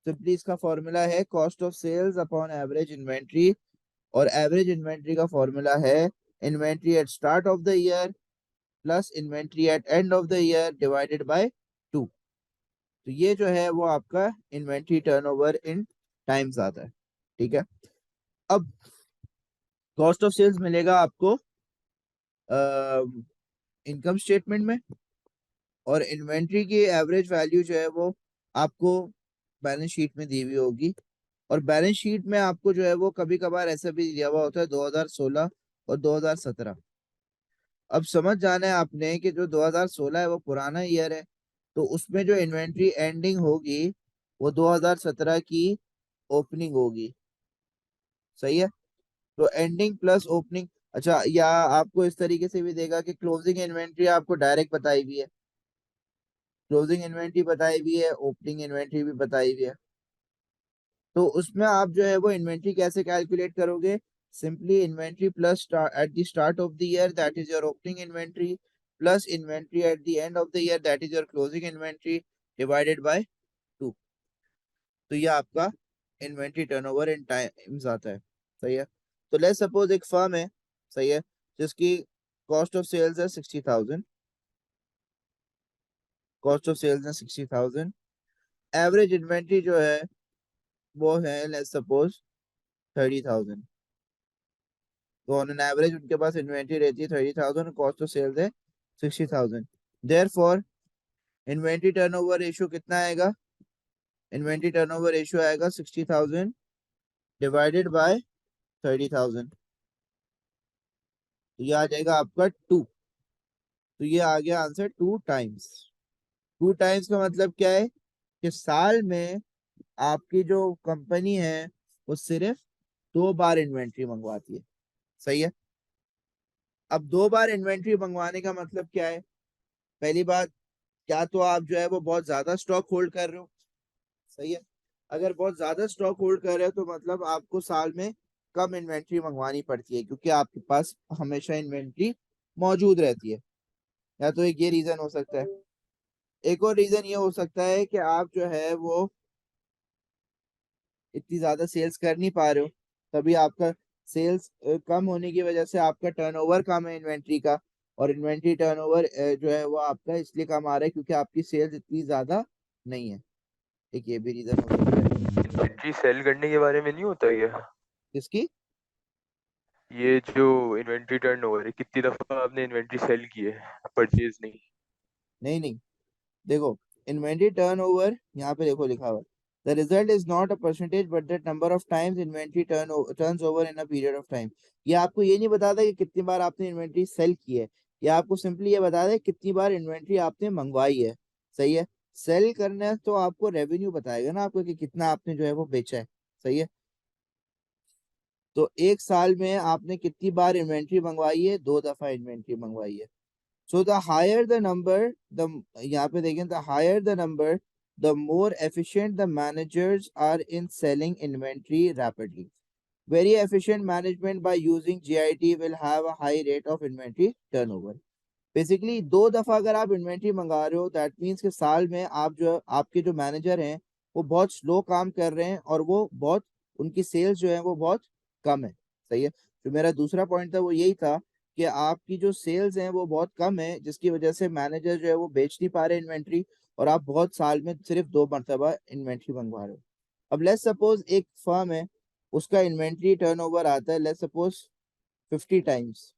सिंपली इसका फॉर्मूला है cost of sales upon average inventory. और एवरेज इन्वेंट्री का फॉर्मूला है inventory at start of the year plus inventory at end of the year divided by 2। तो ये जो है वो आपका इन्वेंट्री टर्नओवर इन टाइम्स आता है। ठीक है, अब कॉस्ट ऑफ सेल्स मिलेगा आपको इनकम स्टेटमेंट में। और इन्वेंट्री की एवरेज वैल्यू जो है वो आपको बैलेंस शीट में दी हुई होगी। और बैलेंस शीट में आपको जो है वो कभी कभार ऐसा भी दिया हुआ होता है 2016 और 2017। अब समझ जाना है आपने कि जो 2016 है वो पुराना ईयर है, तो उसमें जो इन्वेंट्री एंडिंग होगी वो 2017 की ओपनिंग होगी। सही है, तो एंडिंग प्लस ओपनिंग। अच्छा, या आपको इस तरीके से भी देगा कि क्लोजिंग इन्वेंट्री आपको डायरेक्ट बताई हुई है। क्लोजिंग इन्वेंट्री बताई हुई है, ओपनिंग इन्वेंट्री भी बताई हुई है। तो उसमें आप जो है वो इन्वेंट्री कैसे कैलकुलेट करोगे? Simply inventory plus at the start of the year that is your opening inventory plus inventory at the end of the year that is your closing inventory divided by 2। तो ये आपका inventory turnover in times आता है। सही है, तो let's suppose एक firm है, सही है, जिसकी कॉस्ट ऑफ सेल्स है 60,000। कॉस्ट ऑफ सेल्स है 60,000। एवरेज इन्वेंट्री जो है वो है लेट्स सपोज 30,000। तो ऑन एन एवरेज उनके पास इन्वेंट्री रहती है 30,000, कॉस्ट ऑफ सेल्स है 60,000। देयरफॉर इन्वेंट्री टर्नओवर रेशियो कितना आएगा? इन्वेंट्री टर्नओवर रेशियो आएगा 60,000 डिवाइडेड बाय 30,000। तो ये आ जाएगा आपका 2। तो ये आ गया आंसर 2 टाइम्स। 2 टाइम्स का मतलब क्या है? कि साल में आपकी जो कंपनी है वो सिर्फ 2 बार इन्वेंट्री मंगवाती है। सही है, अब 2 बार इन्वेंट्री मंगवाने का मतलब क्या है? पहली बात, क्या तो आप जो है वो बहुत ज्यादा स्टॉक होल्ड कर रहे हो। सही है, अगर बहुत ज्यादा स्टॉक होल्ड कर रहे हो तो मतलब आपको साल में कम इन्वेंट्री मंगवानी पड़ती है क्योंकि आपके पास हमेशा इन्वेंट्री मौजूद रहती है। या तो एक ये रीजन हो सकता है। एक और रीजन ये हो सकता है कि आप जो है वो इतनी ज्यादा सेल्स कर नहीं पा रहे हो, तभी आपका सेल्स कम होने की वजह से आपका टर्नओवर कम है इन्वेंट्री का। और इन्वेंट्री टर्नओवर जो है वो आपका इसलिए कम आ रहा है क्योंकि आपकी सेल्स इतनी ज्यादा नहीं है। एक ये भी रीजन हो सकता है। इन्वेंट्री सेल करने के बारे में नहीं होता ये? किसकी? ये जो इन्वेंट्री टर्नओवर है, कितनी दफा आपने इन्वेंट्री सेल की है, परचेज नहीं? नहीं नहीं, देखो, इन्वेंट्री टर्नओवर यहाँ पे देखो लिखा हुआ है, the result is not a percentage but the number of times inventory turns over in a period of time. ये आपको ये नहीं बताता कि कितनी बार आपने इन्वेंट्री सेल की है, ये आपको सिंपली ये बताता है कितनी बार इन्वेंट्री आपने मंगवाई है। सही है। सेल करना है तो आपको रेवेन्यू बताएगा ना आपको कि कितना आपने जो है वो बेचा है। सही है। तो एक साल में आपने कितनी बार इन्वेंट्री मंगवाई है? 2 दफा इन्वेंट्री मंगवाई है। So the higher the number, the यहाँ पे देखें, the higher the number, the more efficient the managers are in selling inventory rapidly. Very efficient management by using GIT will have a high rate of inventory turnover. Basically 2 दफा अगर आप inventory मंगा रहे हो that means कि साल में आप जो आपके जो मैनेजर हैं वो बहुत स्लो काम कर रहे हैं और वो बहुत उनकी सेल्स जो है वो बहुत कम है। सही है। जो मेरा दूसरा पॉइंट था वो यही था कि आपकी जो सेल्स हैं वो बहुत कम है जिसकी वजह से मैनेजर जो है वो बेच नहीं पा रहे इन्वेंट्री, और आप बहुत साल में सिर्फ 2 मरतबा इन्वेंट्री मंगवा रहे हो। अब लेट्स सपोज एक फर्म है, उसका इन्वेंट्री टर्नओवर आता है लेट्स सपोज 50 टाइम्स।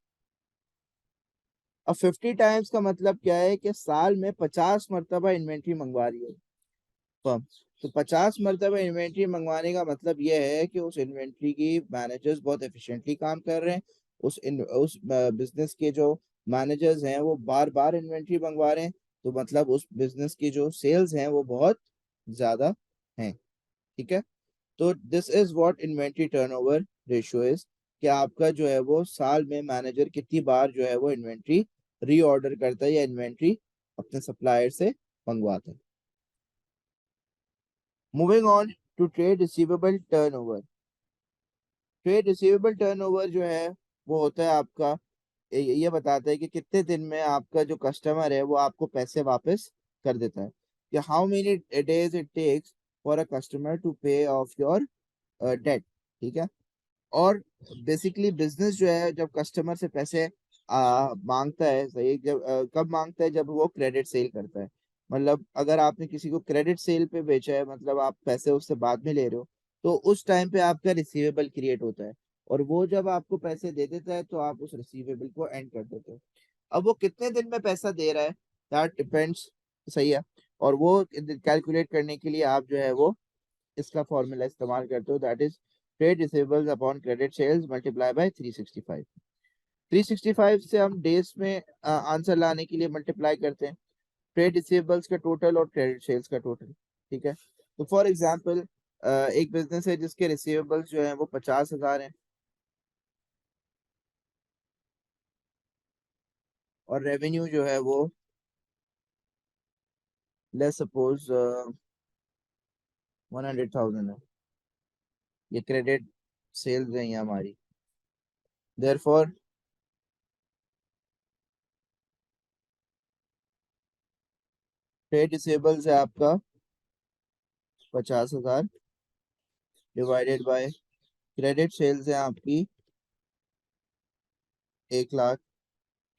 अब 50 टाइम्स का मतलब क्या है कि साल में 50 मरतबा इन्वेंट्री मंगवा रही है फर्म। तो 50 मरतबा इन्वेंट्री मंगवाने का मतलब यह है कि उस इन्वेंट्री की मैनेजर्स बहुत एफिशिएंटली काम कर रहे हैं। उस बिजनेस के जो मैनेजर्स हैं वो बार बार इन्वेंट्री मंगवा रहे हैं। तो मतलब उस बिजनेस की जो सेल्स हैं वो बहुत ज्यादा हैं। ठीक है। तो this is what inventory turnover ratio is, कि आपका जो है वो साल में मैनेजर कितनी बार जो है वो इन्वेंट्री रीऑर्डर करता है या इन्वेंट्री अपने सप्लायर से मंगवाता है। Moving on to trade receivable turnover. Trade receivable turnover जो है वो होता है आपका, ये बताता है कि कितने दिन में आपका जो कस्टमर है वो आपको पैसे वापस कर देता है, कि how many days it takes for a customer to pay off your debt. ठीक है। और बेसिकली बिजनेस जो है जब कस्टमर से पैसे मांगता है, सही, जब कब मांगता है? जब वो क्रेडिट सेल करता है। मतलब अगर आपने किसी को क्रेडिट सेल पे बेचा है, मतलब आप पैसे उससे बाद में ले रहे हो, तो उस टाइम पे आपका रिसीवेबल क्रिएट होता है, और वो जब आपको पैसे दे देता है तो आप उस रिसीवेबल को एंड कर देते हो। अब वो कितने दिन में पैसा दे रहा है दैट डिपेंड्स। सही है। और वो कैलकुलेट करने के लिए आप जो है वो इसका फॉर्मूला इस्तेमाल करते हो, that is trade receivables upon credit sales multiply by 365। 365 से हम डेज में आंसर लाने के लिए मल्टीप्लाई करते हैं ट्रेड रिसीवेबल्स का टोटल और क्रेडिट सेल्स का टोटल। ठीक है। तो फॉर एग्जांपल एक बिजनेस है जिसके रिसीवेबल्स जो है वो 50,000 है और रेवेन्यू जो है वो लेट्स सपोज 100,000 है। ये क्रेडिट सेल्स है ये हमारी। देयरफॉर ट्रेड रिसीवेबल्स है आपका 50,000 डिवाइडेड बाय क्रेडिट सेल्स है आपकी 1 लाख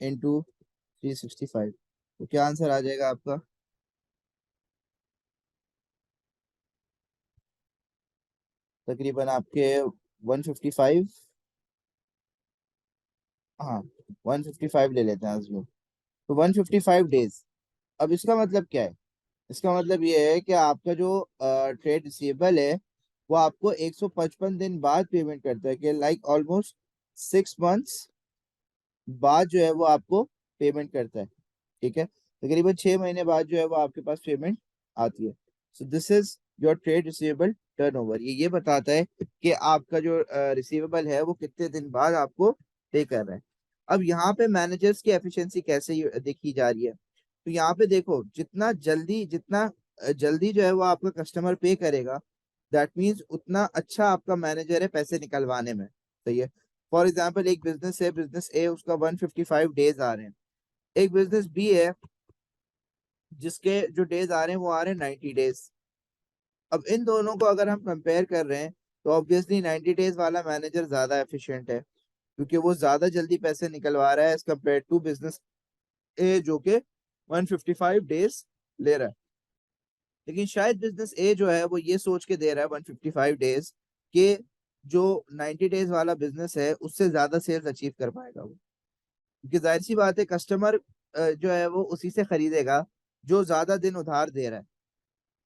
इंटू 365। तो क्या आंसर आ जाएगा आपका? तकरीबन आपके 155। हाँ, 155 ले लेते हैं आज लोग। तो 155 डेज। अब इसका मतलब क्या है? इसका मतलब ये है कि आपका जो ट्रेड रिसीवेबल है वो आपको 155 दिन बाद पेमेंट करता है, कि लाइक ऑलमोस्ट 6 मंथ्स बाद जो है वो आपको पेमेंट करता है। ठीक है। तकरीबन 6 महीने बाद जो है वो आपके पास पेमेंट आती है। So this is your trade receivable turnover. ये बताता है कि आपका जो रिसीवेबल है वो कितने दिन बाद आपको पे कर रहा है। अब यहाँ पे मैनेजर्स की एफिशिएंसी कैसे देखी जा रही है? तो यहाँ पे देखो, जितना जल्दी जो है वो आपका कस्टमर पे करेगा दैट मीन्स उतना अच्छा आपका मैनेजर है पैसे निकलवाने में। सही है। फॉर एग्जाम्पल एक बिजनेस है, बिजनेस ए, उसका 155 डेज आ रहे हैं। एक बिजनेस बी है जिसके जो डेज आ रहे हैं वो आ रहे हैं 90 डेज। अब इन दोनों को अगर हम कंपेयर कर रहे हैं तो ऑब्वियसली 90 डेज वाला मैनेजर ज्यादा एफिशिएंट है, क्योंकि वो ज्यादा जल्दी पैसे निकलवा रहा है एज कम्पेयर टू बिजनेस ए जो के 155 डेज ले रहा है, लेकिन शायद बिजनेस ए जो है वो ये सोच के दे रहा है 155 डेज कि जो 90 डेज वाला बिजनेस है उससे ज्यादा सेल्स अचीव कर पाएगा वो, क्योंकि जाहिर सी बात है कस्टमर जो है वो उसी से खरीदेगा जो ज्यादा दिन उधार दे रहा है।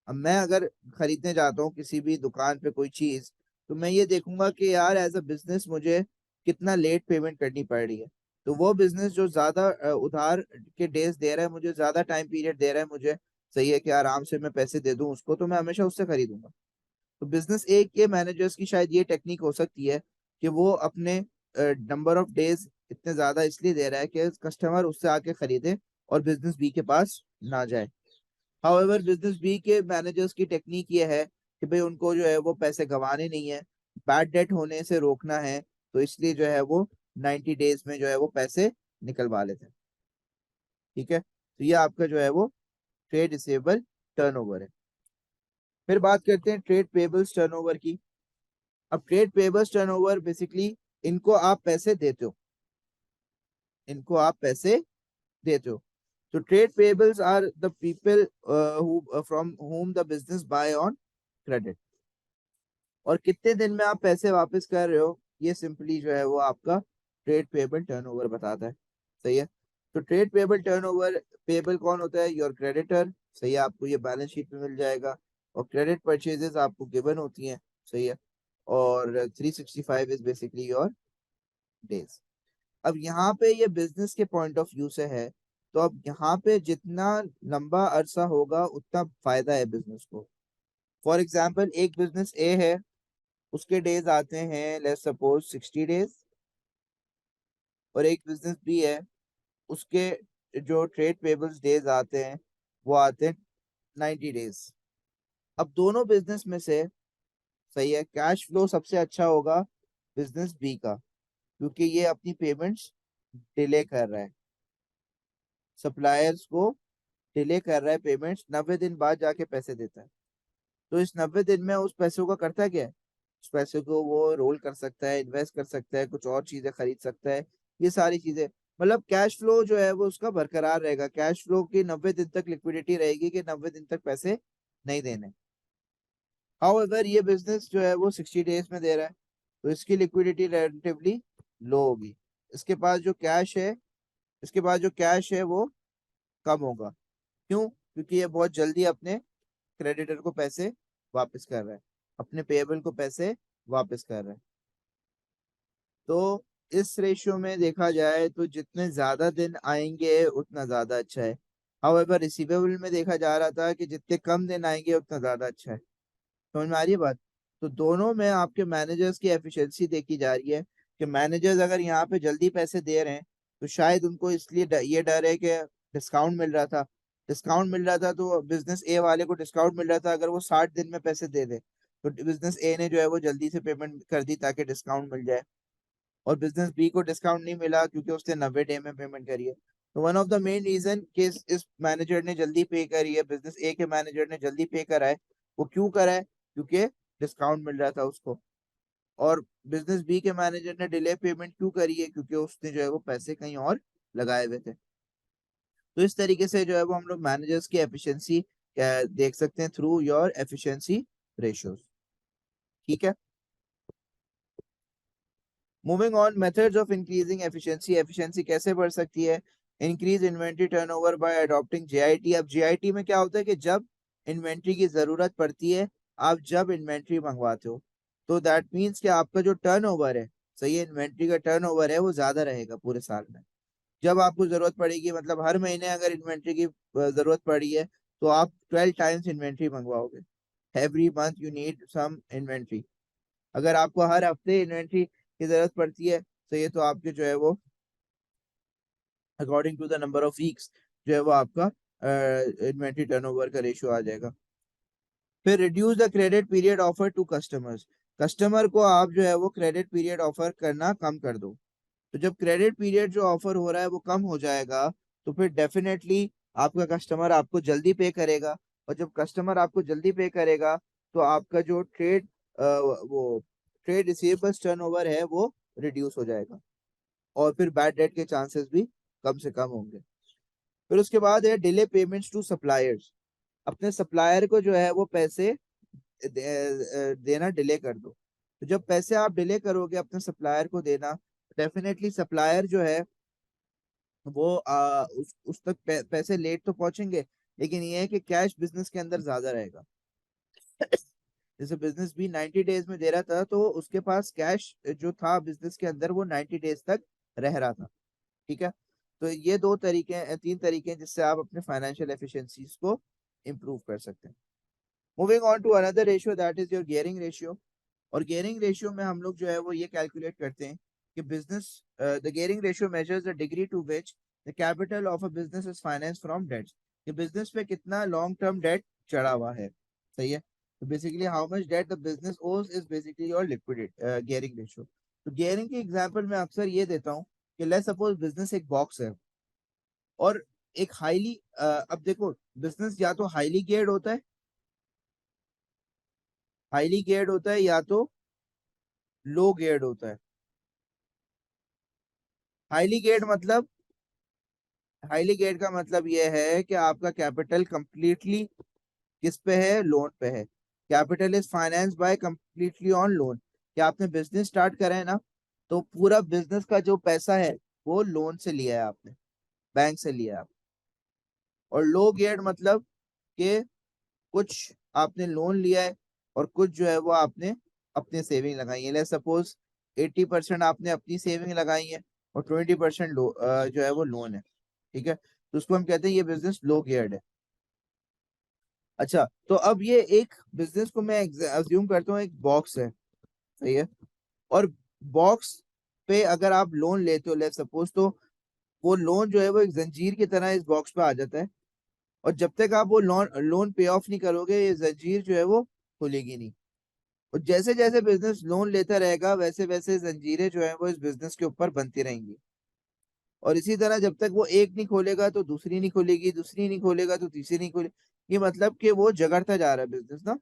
अब मैं अगर खरीदने जाता हूँ किसी भी दुकान पे कोई चीज, तो मैं ये देखूंगा कि यार एज अ बिजनेस मुझे कितना लेट पेमेंट करनी पड़ रही है। तो वो बिजनेस जो ज्यादा उधार के डेज दे रहा है, मुझे ज्यादा टाइम पीरियड दे रहा है, मुझे सही है कि आराम से मैं पैसे दे दूं उसको, तो मैं हमेशा उससे खरीदूंगा। तो बिजनेस ए के मैनेजर्स की शायद ये टेक्निक हो सकती है कि वो अपने नंबर ऑफ डेज इतने ज्यादा इसलिए दे रहा है कि कस्टमर उससे आके खरीदे और बिजनेस बी के पास ना जाए। हाउएवर बिजनेस बी के मैनेजर्स की टेक्निक ये है कि भाई उनको जो है वो पैसे गंवाने नहीं है, बैड डेट होने से रोकना है, तो इसलिए जो है वो 90 डेज में जो है वो पैसे निकलवा लेते हैं। ठीक है, तो ये आपका जो है वो ट्रेड रिसीवेबल टर्नओवर है। फिर बात करते हैं ट्रेड पेबल्स टर्नओवर की। अब ट्रेड पेबल्स टर्नओवर बेसिकली इनको आप पैसे देते हो, इनको आप पैसे देते हो। तो trade payables are the people who from whom the business buy on credit. और कितने दिन में आप पैसे वापस कर रहे हो, ये सिंपली जो है वो आपका ट्रेड पेबल टर्नओवर बताता है। सही है, तो ट्रेड पेबल टर्नओवर, पेबल कौन होता है? Your creditor. सही है, आपको ये बैलेंस शीट में मिल जाएगा। और क्रेडिट परचेजेस आपको गिवन होती हैं। सही है, और 365 इज बेसिकली योर डेज। अब यहाँ पे ये बिजनेस के पॉइंट ऑफ व्यू से है, तो अब यहाँ पे जितना लंबा अरसा होगा उतना फायदा है बिजनेस को। फॉर एग्जाम्पल एक बिजनेस ए है, उसके डेज आते हैं लेट्स सपोज 60 डेज, और एक बिजनेस बी है, उसके जो ट्रेड पेबल्स डेज आते हैं वो आते हैं 90 डेज। अब दोनों बिजनेस में से सही है कैश फ्लो सबसे अच्छा होगा बिजनेस बी का, क्योंकि ये अपनी पेमेंट्स डिले कर रहा है, सप्लायर्स को डिले कर रहा है पेमेंट्स, 90 दिन बाद जाके पैसे देता है। तो इस 90 दिन में उस पैसों का करता क्या है? उस पैसे को वो रोल कर सकता है, इन्वेस्ट कर सकता है, कुछ और चीजें खरीद सकता है, ये सारी चीजें। मतलब कैश फ्लो जो है वो उसका बरकरार रहेगा, कैश फ्लो की 90 दिन तक लिक्विडिटी रहेगी कि 90 दिन तक पैसे नहीं देने। हाउएवर ये बिजनेस जो है वो 60 डेज में दे रहा है, तो इसकी लिक्विडिटी रिलेटिवली लो होगी। इसके पास जो कैश है, इसके पास जो कैश है वो कम होगा। क्यों? क्योंकि ये बहुत जल्दी अपने क्रेडिटर को पैसे वापस कर रहा है, अपने पेएबल को पैसे वापस कर रहा है। तो इस रेशियो में देखा जाए तो जितने ज्यादा दिन आएंगे उतना ज्यादा अच्छा है। हाउएवर रिसीवेबल में देखा जा रहा था कि जितने कम दिन आएंगे उतना ज्यादा अच्छा है। समझ में आ रही है बात? तो दोनों में आपके मैनेजर्स की एफिशिएंसी देखी जा रही है कि मैनेजर्स अगर यहाँ पे जल्दी पैसे दे रहे हैं तो शायद उनको इसलिए ये डर है कि डिस्काउंट मिल रहा था, डिस्काउंट मिल रहा था तो बिजनेस ए वाले को डिस्काउंट मिल रहा था, अगर वो 60 दिन में पैसे दे दे तो बिजनेस ए ने जो है वो जल्दी से पेमेंट कर दी ताकि डिस्काउंट मिल जाए। और बिजनेस बी को डिस्काउंट नहीं मिला क्योंकि उसने 90 डे में पेमेंट करी है। तो one of the main reason कि इस मैनेजर ने जल्दी पे करी है, बिजनेस ए के मैनेजर ने जल्दी पे करा है, वो क्यों करा है? क्योंकि डिस्काउंट मिल रहा था उसको। और बिजनेस बी के मैनेजर ने डिले पेमेंट क्यों करी है? क्योंकि उसने जो है वो पैसे कहीं और लगाए हुए थे। तो इस तरीके से जो है वो हम लोग मैनेजर्स की एफिशिएंसी देख सकते हैं थ्रू योर एफिशिएंसी रेशियोज। ठीक है, moving on, methods of increasing efficiency. Efficiency कैसे बढ़ सकती है? Increase inventory turnover bye adopting JIT. अब जेआईटी में क्या होता है कि जब इन्वेंट्री की जरूरत पड़ती है, आप जब इन्वेंट्री मंगवाते हो, तो दैट मीन्स कि आपका जो टर्नओवर है, सही है, इन्वेंट्री का टर्नओवर है वो ज्यादा रहेगा पूरे साल में। जब आपको जरूरत पड़ेगी, मतलब हर महीने अगर इन्वेंट्री की जरूरत पड़ी है, तो आप 12 टाइम्स इन्वेंट्री मंगवाओगे। Every month you need some inventory. अगर आपको हर हफ्ते इन्वेंट्री की जरूरत पड़ती है, तो ये तो आपके जो है वो according to the number of weeks जो है वो आपका इन्वेंट्री टर्नओवर का रेशियो आ जाएगा। फिर reduce the credit period offer to customers. Customer को आप जो है वो क्रेडिट पीरियड ऑफर करना कम कर दो। तो जब क्रेडिट पीरियड जो ऑफर हो रहा है वो कम हो जाएगा, तो फिर डेफिनेटली आपका कस्टमर आपको जल्दी पे करेगा। और जब कस्टमर आपको जल्दी पे करेगा, तो आपका जो वो ट्रेड रिसीवेबल्स टर्नओवर है वो रिड्यूस हो जाएगा, और फिर बैड डेट के चांसेस भी कम से कम होंगे। फिर उसके बाद है डिले पेमेंट्स टू सप्लायर्स। अपने सप्लायर को जो है वो पैसे देना डिले कर दो। तो जब पैसे आप डिले करोगे अपने सप्लायर को देना, डेफिनेटली सप्लायर जो है वो उस तक पैसे लेट तो पहुंचेंगे, लेकिन ये है कि कैश बिजनेस के अंदर ज्यादा रहेगा। जैसे बिजनेस भी 90 डेज में दे रहा था, तो उसके पास कैश जो था बिजनेस के अंदर वो 90 डेज तक रह रहा था। ठीक है। तो ये दो तरीके, तीन तरीके हैं जिससे आप अपने फाइनेंशियल एफिशिएंसीज को इम्प्रूव कर सकते हैं। Moving on to another ratio, that is your gearing ratio. और गियरिंग रेशियो में हम लोग जो है वो ये कैलकुलेट करते हैं कि business, the gearing ratio measures the degree to which the capital of a business is finance from debts. कि बिजनेस पे कितना लॉन्ग टर्म डेट चढ़ा हुआ है। सही है। तो basically how much debt the business owes is basically your liquidity gearing ratio. तो गियरिंग की एग्जांपल मैं अक्सर ये देता हूँ कि लेट्स सपोज बिजनेस एक बॉक्स है, और एक हाईली, अब देखो बिजनेस या तो हाईली गियर्ड होता है, हाईली गियर्ड होता है या तो लो गियर्ड होता है। हाईली गियर्ड मतलब, हाईली गियर्ड का मतलब यह है कि आपका कैपिटल कंप्लीटली किस पे है, लोन पे है। Capital is finance by completely on loan. क्या आपने बिजनेस स्टार्ट करा है ना, तो पूरा बिजनेस का जो पैसा है वो लोन से लिया है आपने, बैंक से लिया है आपने। और लो गियर्ड मतलब कि कुछ आपने लोन लिया है और कुछ जो है वो आपने अपने सेविंग लगाई है। लेट्स सपोज 80% आपने अपनी सेविंग लगाई है और 20% जो है वो लोन है। ठीक है। तो उसको हम कहते हैं ये बिजनेस लो गियर्ड है। अच्छा, तो अब ये एक बिजनेस को मैं अज्यूम करता हूँ एक बॉक्स है। सही है। और बॉक्स पे अगर आप लोन लेते हो लेट्स सपोज, तो वो लोन जो है वो एक जंजीर की तरह इस बॉक्स पे आ जाता है। और जब तक आप वो लोन लोन पे ऑफ नहीं करोगे, ये जंजीर जो है वो खुलेगी नहीं। और जैसे जैसे बिजनेस लोन लेता रहेगा, वैसे वैसे जंजीरें जो है वो इस बिजनेस के ऊपर बनती रहेंगी। और इसी तरह जब तक वो एक नहीं खोलेगा तो दूसरी नहीं खोलेगी, दूसरी नहीं खोलेगा तो तीसरी नहीं खोलेगी। ये मतलब कि वो जगड़ता जा रहा है बिजनेस ना।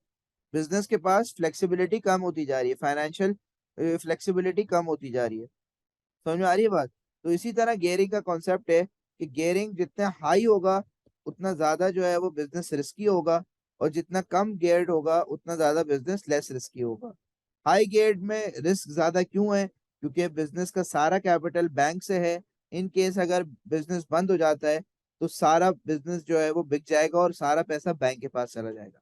बिजनेस के पास फ्लेक्सिबिलिटी कम होती जा रही है, फाइनेंशियल फ्लेक्सिबिलिटी कम होती जा रही है। समझ में आ रही है बात। तो इसी तरह गियरिंग का कॉन्सेप्ट है कि गियरिंग जितना हाई होगा उतना ज्यादा जो है वो बिजनेस रिस्की होगा, और जितना कम गियर्ड होगा उतना ज्यादा बिजनेस लेस रिस्की होगा। हाई गियर्ड में रिस्क ज्यादा क्यों है? क्योंकि बिजनेस का सारा कैपिटल बैंक से है। इन केस अगर बिजनेस बंद हो जाता है तो सारा बिजनेस जो है वो बिक जाएगा और सारा पैसा बैंक के पास चला जाएगा।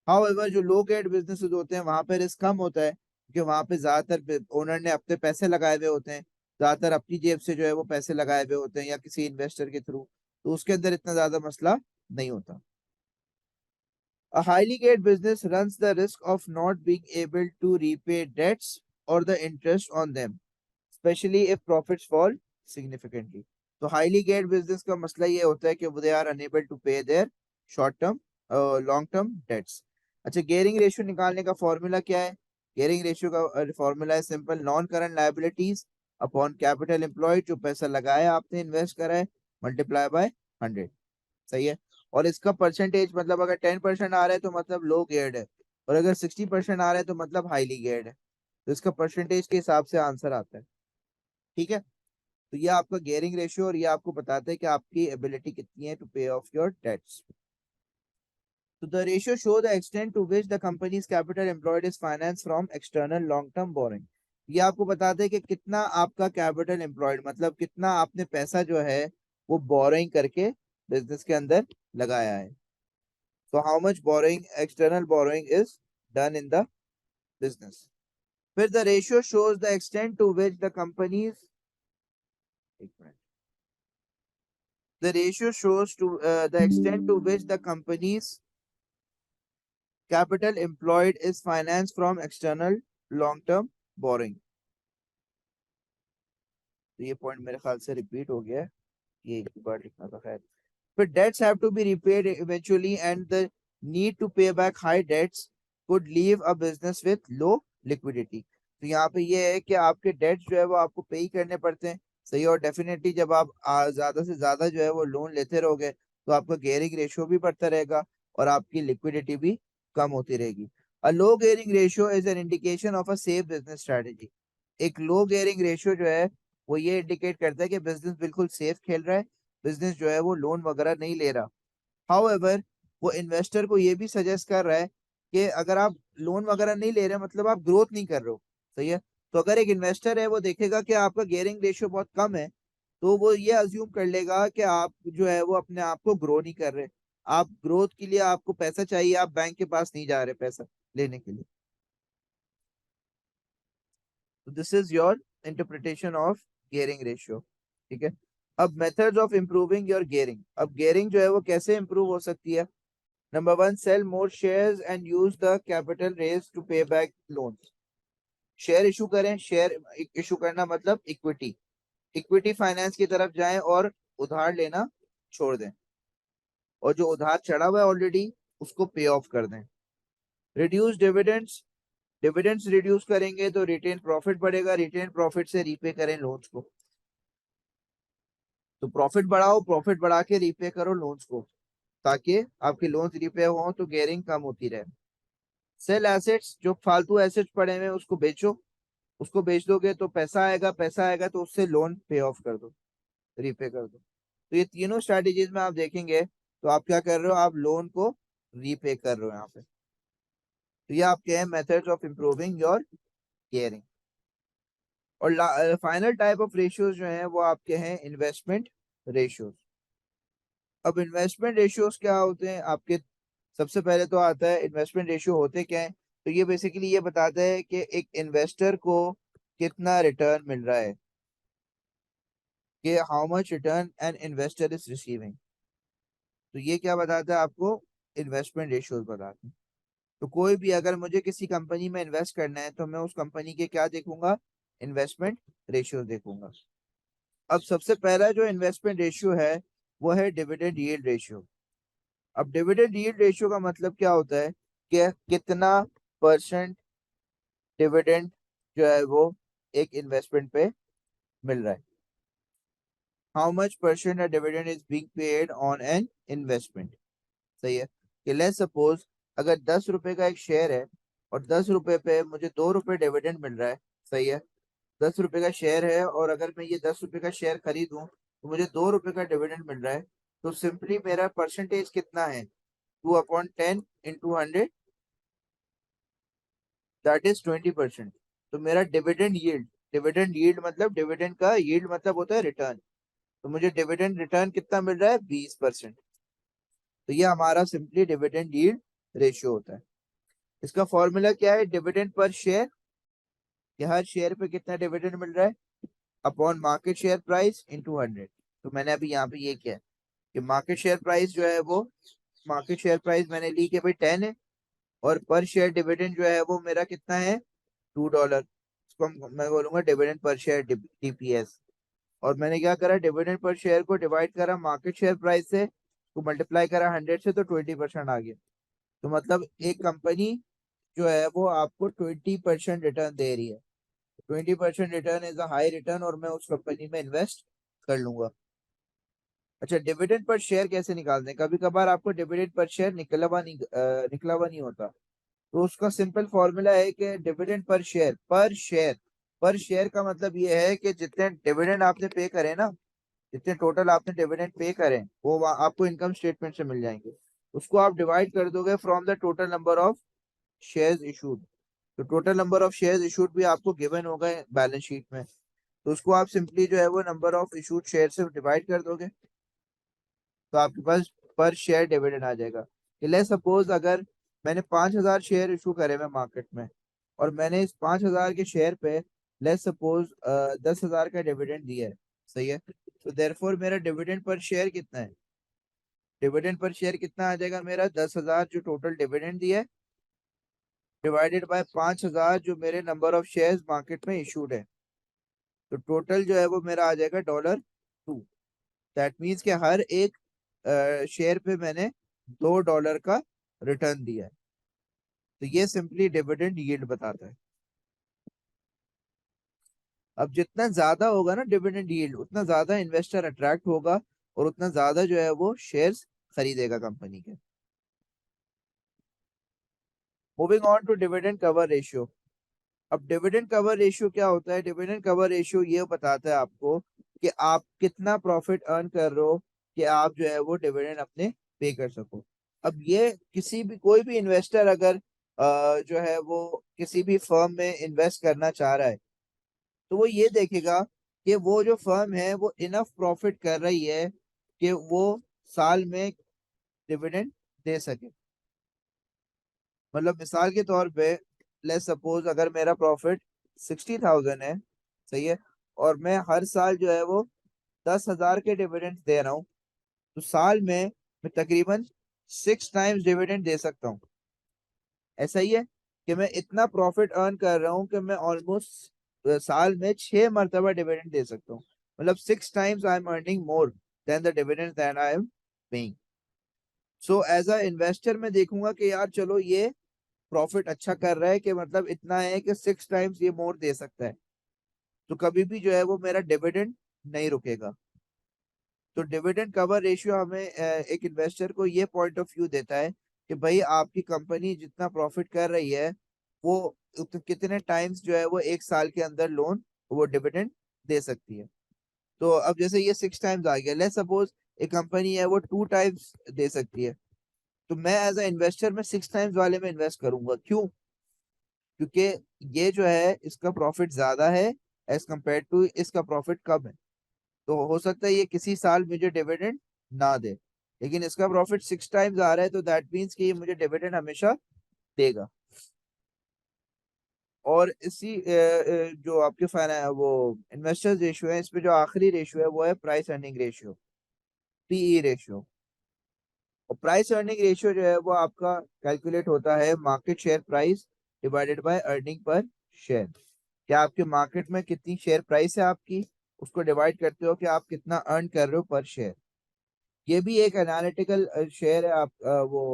हाउएवर जो लो ग्रेड बिजनेसेस होते हैं वहां पे रिस्क कम होता है, क्योंकि वहां पे ज्यादातर ओनर ने अपने पैसे लगाए हुए होते हैं, ज्यादातर अपनी जेब से जो है वो पैसे लगाए हुए होते हैं या किसी इन्वेस्टर के थ्रू। तो उसके अंदर इतना ज्यादा मसला नहीं होता। A highly geared business runs the risk of not being able to repay debts or the interest on them, especially if profits fall significantly. तो हाईली गेयर्ड बिजनेस का मसला ये होता है कि they are unable to pay their short term long term debts. अच्छा, gearing ratio निकालने का फॉर्मूला क्या है? गेयरिंग रेशियो का फॉर्मूला है simple, non current liabilities upon capital employed, जो पैसा लगाया आपने इन्वेस्ट करा है, मल्टीप्लाई बाय 100। सही है। और इसका परसेंटेज मतलब अगर 10% आ रहा है तो मतलब लो गेयर्ड है, और अगर 60% आ रहा है तो मतलब हाईली गेयर्ड है। तो इसका परसेंटेज के हिसाब से आंसर आता है। ठीक है। तो ये आपका गियरिंग रेशियो, और ये आपको बताता है कि आपकी एबिलिटी कितनी है to pay off your debts. तो the ratio show the extent to which the company's capital employed is finance from external long term borrowing. ये आपको बताता है कि कितना आपका कैपिटल एम्प्लॉयड मतलब कितना आपने पैसा जो है वो बोरिंग करके बिजनेस के अंदर लगाया है। So how much borrowing, external borrowing is done in the business. फिर the ratio shows the extent to which the companies, एक minute, the ratio shows to the extent to which the company's capital employed is financed from external long term borrowing. तो ये point मेरे ख्याल से repeat हो गया है, ये एक बार लिखना था खैर। फिर debts have to be repaid eventually and the need to pay back high debts could leave a business with low liquidity. तो यहाँ पे ये है कि आपके डेट्स जो है वो आपको पे ही करने पड़ते हैं। सही। और डेफिनेटली जब आप ज्यादा से ज्यादा जो है वो लोन लेते रहोगे तो आपका गेयरिंग रेशियो भी बढ़ता रहेगा और आपकी लिक्विडिटी भी कम होती रहेगी। A low gearing ratio is an indication of a safe business strategy. एक लो गेयरिंग रेशियो जो है वो ये इंडिकेट करता है कि बिजनेस बिल्कुल सेफ खेल रहा है, बिजनेस जो है वो लोन वगैरह नहीं ले रहा। हाउएवर वो इन्वेस्टर को ये भी सजेस्ट कर रहा है कि अगर आप लोन वगैरह नहीं ले रहे मतलब आप ग्रोथ नहीं कर रहे हो, सही है। तो अगर एक इन्वेस्टर है वो देखेगा कि आपका गियरिंग रेशियो बहुत कम है, तो वो ये अज्यूम कर लेगा कि आप जो है वो अपने आप को ग्रो नहीं कर रहे। आप ग्रोथ के लिए आपको पैसा चाहिए, आप बैंक के पास नहीं जा रहे पैसा लेने के लिए। तो this is your interpretation of gearing ratio, ठीक है। अब methods of improving your gearing, अब गियरिंग जो है वो कैसे इंप्रूव हो सकती है। Number one, sell more shares and use the capital raise to pay back loans. Share issue करें, शेयर इशू करना मतलब इक्विटी, इक्विटी फाइनेंस की तरफ जाएं और उधार लेना छोड़ दें, और जो उधार चढ़ा हुआ है ऑलरेडी उसको पे ऑफ कर दें। रिड्यूस डिविडेंड्स, डिविडेंड्स रिड्यूस करेंगे तो रिटेन प्रॉफिट बढ़ेगा, रिटेन प्रॉफिट से रीपे करें लोन्स को। तो प्रॉफिट बढ़ाओ, प्रॉफिट बढ़ा के रीपे करो लोन्स को, ताकि आपके लोन्स रीपे हो तो गेयरिंग कम होती रहे। सेल एसेट्स, जो फालतू एसेट्स पड़े हुए हैं उसको बेचो, उसको बेच दोगे तो पैसा आएगा, पैसा आएगा तो उससे लोन पे ऑफ कर दो, रीपे कर दो। तो ये तीनों स्ट्रैटेजीज में आप देखेंगे तो आप क्या कर रहे हो, आप लोन को रीपे कर रहे हो यहाँ पे। तो ये आपके हैं methods of improving your caring. और फाइनल टाइप ऑफ रेशियोज जो हैं वो आपके हैं इन्वेस्टमेंट रेशियोज। अब इन्वेस्टमेंट रेशियोज क्या होते हैं आपके, सबसे पहले तो आता है इन्वेस्टमेंट रेशियो होते क्या है। तो ये बेसिकली ये बताता है कि एक इन्वेस्टर को कितना रिटर्न मिल रहा है, कि how much return an investor is receiving. तो ये क्या बताता है आपको, इन्वेस्टमेंट रेशियोज बताते हैं। तो कोई भी अगर मुझे किसी कंपनी में इन्वेस्ट करना है तो मैं उस कंपनी के क्या देखूंगा, इन्वेस्टमेंट रेशियोज देखूंगा। अब सबसे पहला जो इन्वेस्टमेंट रेशियो है वो है डिविडेंड यील्ड रेशियो। अब डिविडेंड यील्ड रेशियो का मतलब क्या होता है कि कितना परसेंट डिविडेंड जो है वो एक इन्वेस्टमेंट पे मिल रहा है। How much percent dividend is being paid on an investment, सही है। कि लेट्स सपोज अगर 10 रुपए का एक शेयर है और 10 रुपए पे मुझे 2 रुपए डिविडेंड मिल रहा है, सही है। 10 रुपए का शेयर है और अगर मैं ये 10 रुपए का शेयर खरीदूं तो मुझे 2 रुपए का डिविडेंड मिल रहा है। तो सिंपली मेरा परसेंटेज कितना है, 2/10 × 100, दैट इज 20%। तो मेरा डिविडेंड यील्ड, डिविडेंड यील्ड मतलब डिविडेंड का यील्ड मतलब होता है रिटर्न, तो मुझे डिविडेंड रिटर्न कितना मिल रहा है, 20%। तो ये हमारा सिंपली डिविडेंड यील्ड रेशियो होता है। इसका फॉर्मूला क्या है, डिविडेंड पर शेयर, कि हर शेयर पे कितना डिविडेंड मिल रहा है, upon market share price into 100। तो मैंने अभी यहाँ पे ये किया है कि मार्केट शेयर प्राइस जो है वो, मार्केट शेयर प्राइस मैंने ली कि भाई 10 है, और पर शेयर डिविडेंड जो है वो मेरा कितना है, $2। इसको मैं बोलूंगा डिविडेंड पर शेयर, डीपीएस। और मैंने क्या करा, डिविडेंड पर शेयर को डिवाइड करा मार्केट शेयर प्राइस से, उसको मल्टीप्लाई करा 100 से, तो 20% आ गया। तो मतलब एक कंपनी जो है वो आपको 20% रिटर्न दे रही है। 20% return is a high return और मैं उस कंपनी में इन्वेस्ट कर लूंगा। अच्छा, डिविडेंड पर शेयर कैसे निकालते हैं, कभी कभार आपको डिविडेंड पर शेयर निकला हुआ नहीं होता। तो उसका सिंपल फॉर्मूला है कि डिविडेंड पर शेयर, पर शेयर का मतलब ये है कि जितने डिविडेंड आपने पे करे ना, जितने टोटल आपने डिविडेंड पे करें वो आपको इनकम स्टेटमेंट से मिल जाएंगे। उसको आप डिवाइड कर दोगे from the total number of shares issued. तो total number of shares issued भी आपको गिवन होगा बैलेंस शीट में, तो उसको आप सिंपली जो है वो नंबर ऑफ इशूड शेयर से डिवाइड कर दोगे, तो आपके पास पर शेयर डिविडेंड आ जाएगा। लेट्स सपोज अगर मैंने 5,000 शेयर इशू करे मैं मार्केट में, और मैंने इस 5,000 के शेयर पे लेट्स सपोज 10,000 का डिविडेंड दिया है, सही है। तो देयरफॉर मेरा डिविडेंड पर शेयर कितना है, डिविडेंड पर शेयर कितना आ जाएगा मेरा, 10,000 जो टोटल डिविडेंड दिया है डिवाइडेड बाय 5,000 जो मेरे नंबर ऑफ शेयर्स मार्केट में इशूड है। तो टोटल जो है वो मेरा आ जाएगा $2। दैट मीन्स कि हर एक शेयर पे मैंने $2 का रिटर्न दिया है। तो ये सिंपली डिविडेंड यील्ड बताता है। अब जितना ज्यादा होगा ना डिविडेंड यील्ड, उतना ज्यादा इन्वेस्टर अट्रैक्ट होगा और उतना ज्यादा जो है वो शेयर्स खरीदेगा कंपनी के। Moving on to dividend cover ratio. अब डिविडेंड कवर रेशियो क्या होता है, डिविडेंड कवर रेशियो ये बताता है आपको कि आप कितना प्रॉफिट अर्न कर रहे हो कि आप जो है वो डिविडेंड अपने पे कर सको। अब ये किसी भी कोई भी इन्वेस्टर अगर जो है वो किसी भी फर्म में इन्वेस्ट करना चाह रहा है, तो वो ये देखेगा कि वो जो फर्म है वो इनफ प्रॉफिट कर रही है कि वो साल में डिविडेंड दे सके। मतलब मिसाल के तौर पे लेट्स सपोज अगर मेरा प्रॉफिट 60,000 है, सही है, और मैं हर साल जो है वो 10,000 के डिविडेंड दे रहा हूँ, तो साल में मैं तकरीबन 6 टाइम्स डिविडेंड दे सकता हूँ। ऐसा ही है कि मैं इतना प्रॉफिट अर्न कर रहा हूँ कि मैं ऑलमोस्ट साल में 6 मरतबा डिविडेंड दे सकता हूँ। मतलब 6 times I am earning more than the dividend that I am paying. So as a investor मैं देखूंगा कि यार चलो ये प्रॉफिट अच्छा कर रहा है, कि मतलब इतना है कि 6 टाइम्स ये मोर दे सकता है, तो कभी भी जो है वो मेरा डिविडेंड नहीं रुकेगा। तो डिविडेंड कवर रेशियो हमें एक इन्वेस्टर को ये पॉइंट ऑफ व्यू देता है कि भाई आपकी कंपनी जितना प्रॉफिट कर रही है वो कितने टाइम्स जो है वो एक साल के अंदर लोन वो डिविडेंड दे सकती है। तो अब जैसे ये 6 टाइम्स आ गया, लेट्स सपोज एक कंपनी है वो 2 टाइम्स दे सकती है, तो मैं एज अ इन्वेस्टर में 6 टाइम्स वाले में इन्वेस्ट करूंगा। क्यों? क्योंकि ये जो है इसका प्रॉफिट ज्यादा है एज कम्पेयर टू इसका प्रॉफिट कम है। तो हो सकता है ये किसी साल मुझे डिविडेंड ना दे, लेकिन इसका प्रॉफिट 6 टाइम्स आ रहा है, तो दैट मीन्स कि ये मुझे डिविडेंड हमेशा देगा। और इसी जो आपके फाइना वो इन्वेस्टर्स रेशियो है, इसमें जो आखिरी रेशियो है वो है price earning ratio, PE ratio. और प्राइस अर्निंग रेशियो जो है वो आपका कैलकुलेट होता है market share price divided by earning per share. क्या आपके मार्केट में कितनी शेयर प्राइस है आपकी, उसको डिवाइड करते हो कि आप कितना अर्न कर रहे हो पर शेयर। ये भी एक एनालिटिकल शेयर है। आप वो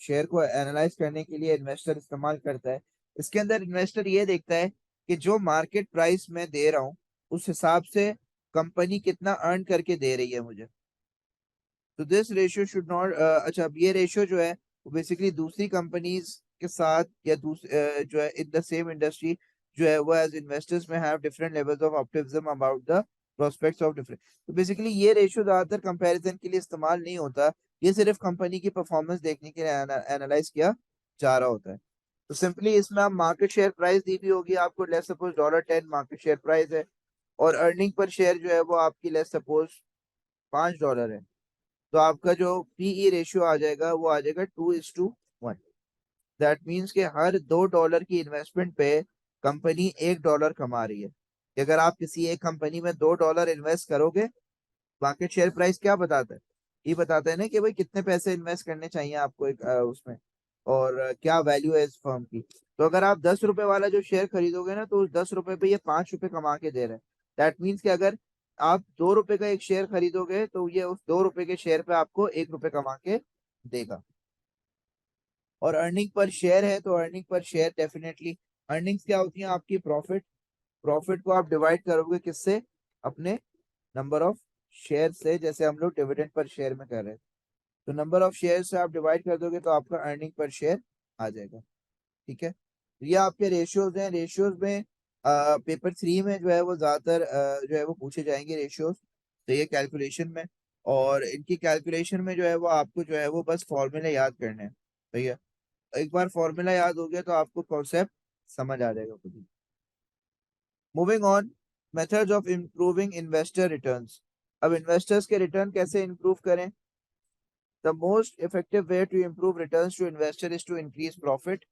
शेयर को एनालाइज करने के लिए इन्वेस्टर इस्तेमाल करता है। इसके अंदर इन्वेस्टर ये देखता है कि जो मार्केट प्राइस मैं दे रहा हूँ उस हिसाब से कंपनी कितना अर्न करके दे रही है मुझे। तो दिस रेशियो शुड नॉट, अच्छा अब ये रेशियो जो है वो बेसिकली दूसरी कंपनीज के साथ या जो है इन द सेम इंडस्ट्री जो है वो एज इन्वेस्टर्स में have different levels of optimism about the prospects of different. तो बेसिकली ये रेशियो ज्यादातर कंपैरिजन के लिए इस्तेमाल नहीं होता, ये सिर्फ कंपनी की परफॉर्मेंस देखने के लिए एनालाइज किया जा रहा होता है। तो सिंपली इसमें आप मार्केट शेयर प्राइस दी भी होगी आपको, let's suppose $10 market share price है, और अर्निंग पर शेयर जो है वो आपकी लेट्स सपोज $5 है, तो आपका जो पीई रेशियो आ जाएगा वो आ जाएगा 2:1। दैट मीन्स कि हर $2 की इन्वेस्टमेंट पे कंपनी $1 कमा रही है। कि अगर आप किसी एक कंपनी में $2 इन्वेस्ट करोगे, मार्केट शेयर प्राइस क्या बताता है? ये बताता है ना कि भाई कितने पैसे इन्वेस्ट करने चाहिए आपको एक उसमें, और क्या वैल्यू है इस फर्म की। तो अगर आप ₹10 वाला जो शेयर खरीदोगे ना, तो उस ₹10 पे ये ₹5 कमा के दे रहे हैं। दैट मीन्स कि अगर आप ₹2 का एक शेयर खरीदोगे तो ये उस ₹2 के शेयर पे आपको ₹1 कमा के देगा। और अर्निंग पर शेयर है, तो earning per share definitely, earnings क्या होती है आपकी? प्रॉफिट। प्रॉफिट को आप डिवाइड करोगे किससे? अपने नंबर ऑफ शेयर से, जैसे हम लोग डिविडेंड पर शेयर में कर रहे हैं। तो नंबर ऑफ शेयर से आप डिवाइड कर दोगे तो आपका अर्निंग पर शेयर आ जाएगा। ठीक है, तो ये आपके रेशियोज हैं। रेशियोज में पेपर 3 में जो है वो ज्यादातर जो है वो पूछे जाएंगे रेशियोज। तो ये कैलकुलेशन में, और इनकी कैलकुलेशन में जो है वो आपको जो है वो बस फॉर्मूला याद करने हैं। ठीक है, एक बार फॉर्मूला याद हो गया तो आपको कॉन्सेप्ट समझ आ जाएगा खुद ही। Moving on, methods of improving investor returns. अब इन्वेस्टर्स के रिटर्न कैसे इंप्रूव करें? The most effective way to improve returns to investor is to increase profit।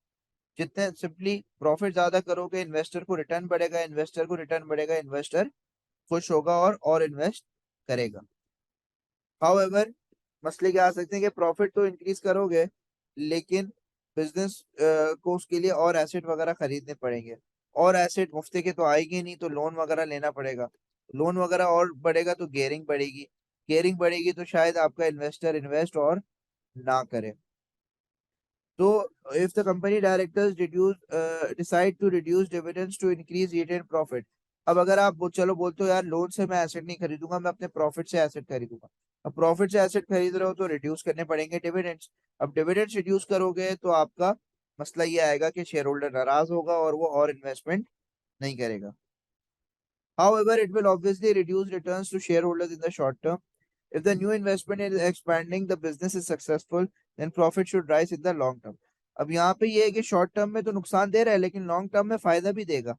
जितने सिंपली प्रॉफिट ज्यादा करोगे इन्वेस्टर को रिटर्न बढ़ेगा, इन्वेस्टर को रिटर्न बढ़ेगा, इन्वेस्टर खुश होगा और इन्वेस्ट करेगा। हाउएवर, मसले क्या आ सकते हैं कि प्रॉफिट तो इंक्रीज करोगे, लेकिन बिजनेस को उसके लिए और एसेट वगैरह खरीदने पड़ेंगे, और एसेट मुफ्ते के तो आएंगे नहीं, तो लोन वगैरह लेना पड़ेगा। लोन वगैरह और बढ़ेगा तो गेयरिंग बढ़ेगी, गेयरिंग बढ़ेगी तो शायद आपका इन्वेस्टर इन्वेस्ट और ना करे। तो if the company directors decide to reduce dividends to increase retained profit। अब अगर आप चलो बोलते हो यार लोन से मैं एसेट नहीं खरीदूंगा, मैं अपने प्रॉफिट से एसेट खरीदूंगा। अब प्रॉफिट से एसेट खरीद रहे हो तो रिड्यूस करने पड़ेंगे डिविडेंड्स। अब डिविडेंड्स रिड्यूस करोगे तो आपका मसला ये आएगा कि शेयर होल्डर नाराज होगा और वो और इन्वेस्टमेंट नहीं करेगा। However, it will obviously reduce returns to shareholders in the short term। If the new investment is expanding the business is successful, then profit should rise in the long term. अब यहाँ पे ये है कि short term में तो नुकसान दे रहा है लेकिन लॉन्ग टर्म में फायदा भी देगा।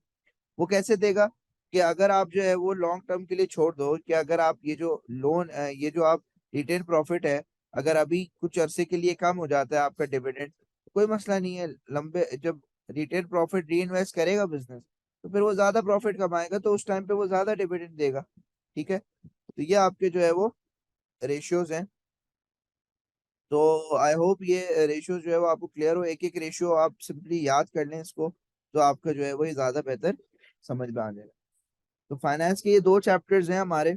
वो कैसे देगा? कि अगर आप जो है वो लॉन्ग टर्म के लिए छोड़ दो, कि अगर आप ये जो लोन, ये जो आप रिटेन प्रॉफिट है, अगर अभी कुछ अरसे के लिए कम हो जाता है आपका डिविडेंड, कोई मसला नहीं है। लंबे जब रिटेन प्रॉफिट री इन्वेस्ट करेगा बिजनेस, तो फिर वो ज्यादा प्रॉफिट कमाएगा, तो उस टाइम पे वो ज्यादा डिविडेंड देगा। ठीक है, तो ये आपके जो है वो रेशियोज हैं। तो आई होप ये रेशियो जो है वो आपको क्लियर हो। एक एक रेशियो आप सिंपली याद कर लें इसको, तो आपका जो है वो ये ज्यादा बेहतर समझ में आ जाएगा। तो फाइनेंस के ये दो चैप्टर्स हैं हमारे।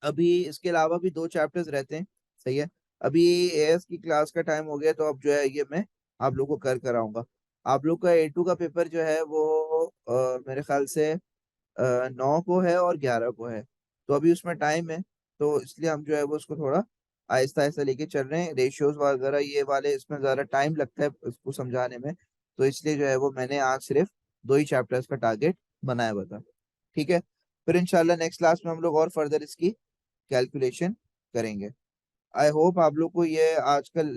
अभी इसके अलावा भी दो चैप्टर्स रहते हैं। सही है। अभी एएस की क्लास का टाइम हो गया, तो अब जो है ये मैं आप लोगों को कर कराऊंगा। आप लोग का ए टू का पेपर जो है वो मेरे ख्याल से 9 को है और 11 को है। तो अभी उसमें टाइम है, तो इसलिए हम जो है वो उसको थोड़ा आहिस्ता आहिस्ता लेके चल रहे हैं। रेशियोज वगैरह ये वाले इसमें ज़्यादा टाइम लगता है इसको समझाने में, तो इसलिए जो है वो मैंने आज सिर्फ दो ही चैप्टर्स का टारगेट बनाया हुआ था। ठीक है, फिर इंशाल्लाह नेक्स्ट क्लास में हम लोग और फर्दर इसकी कैलकुलेशन करेंगे। आई होप आप लोग को ये आजकल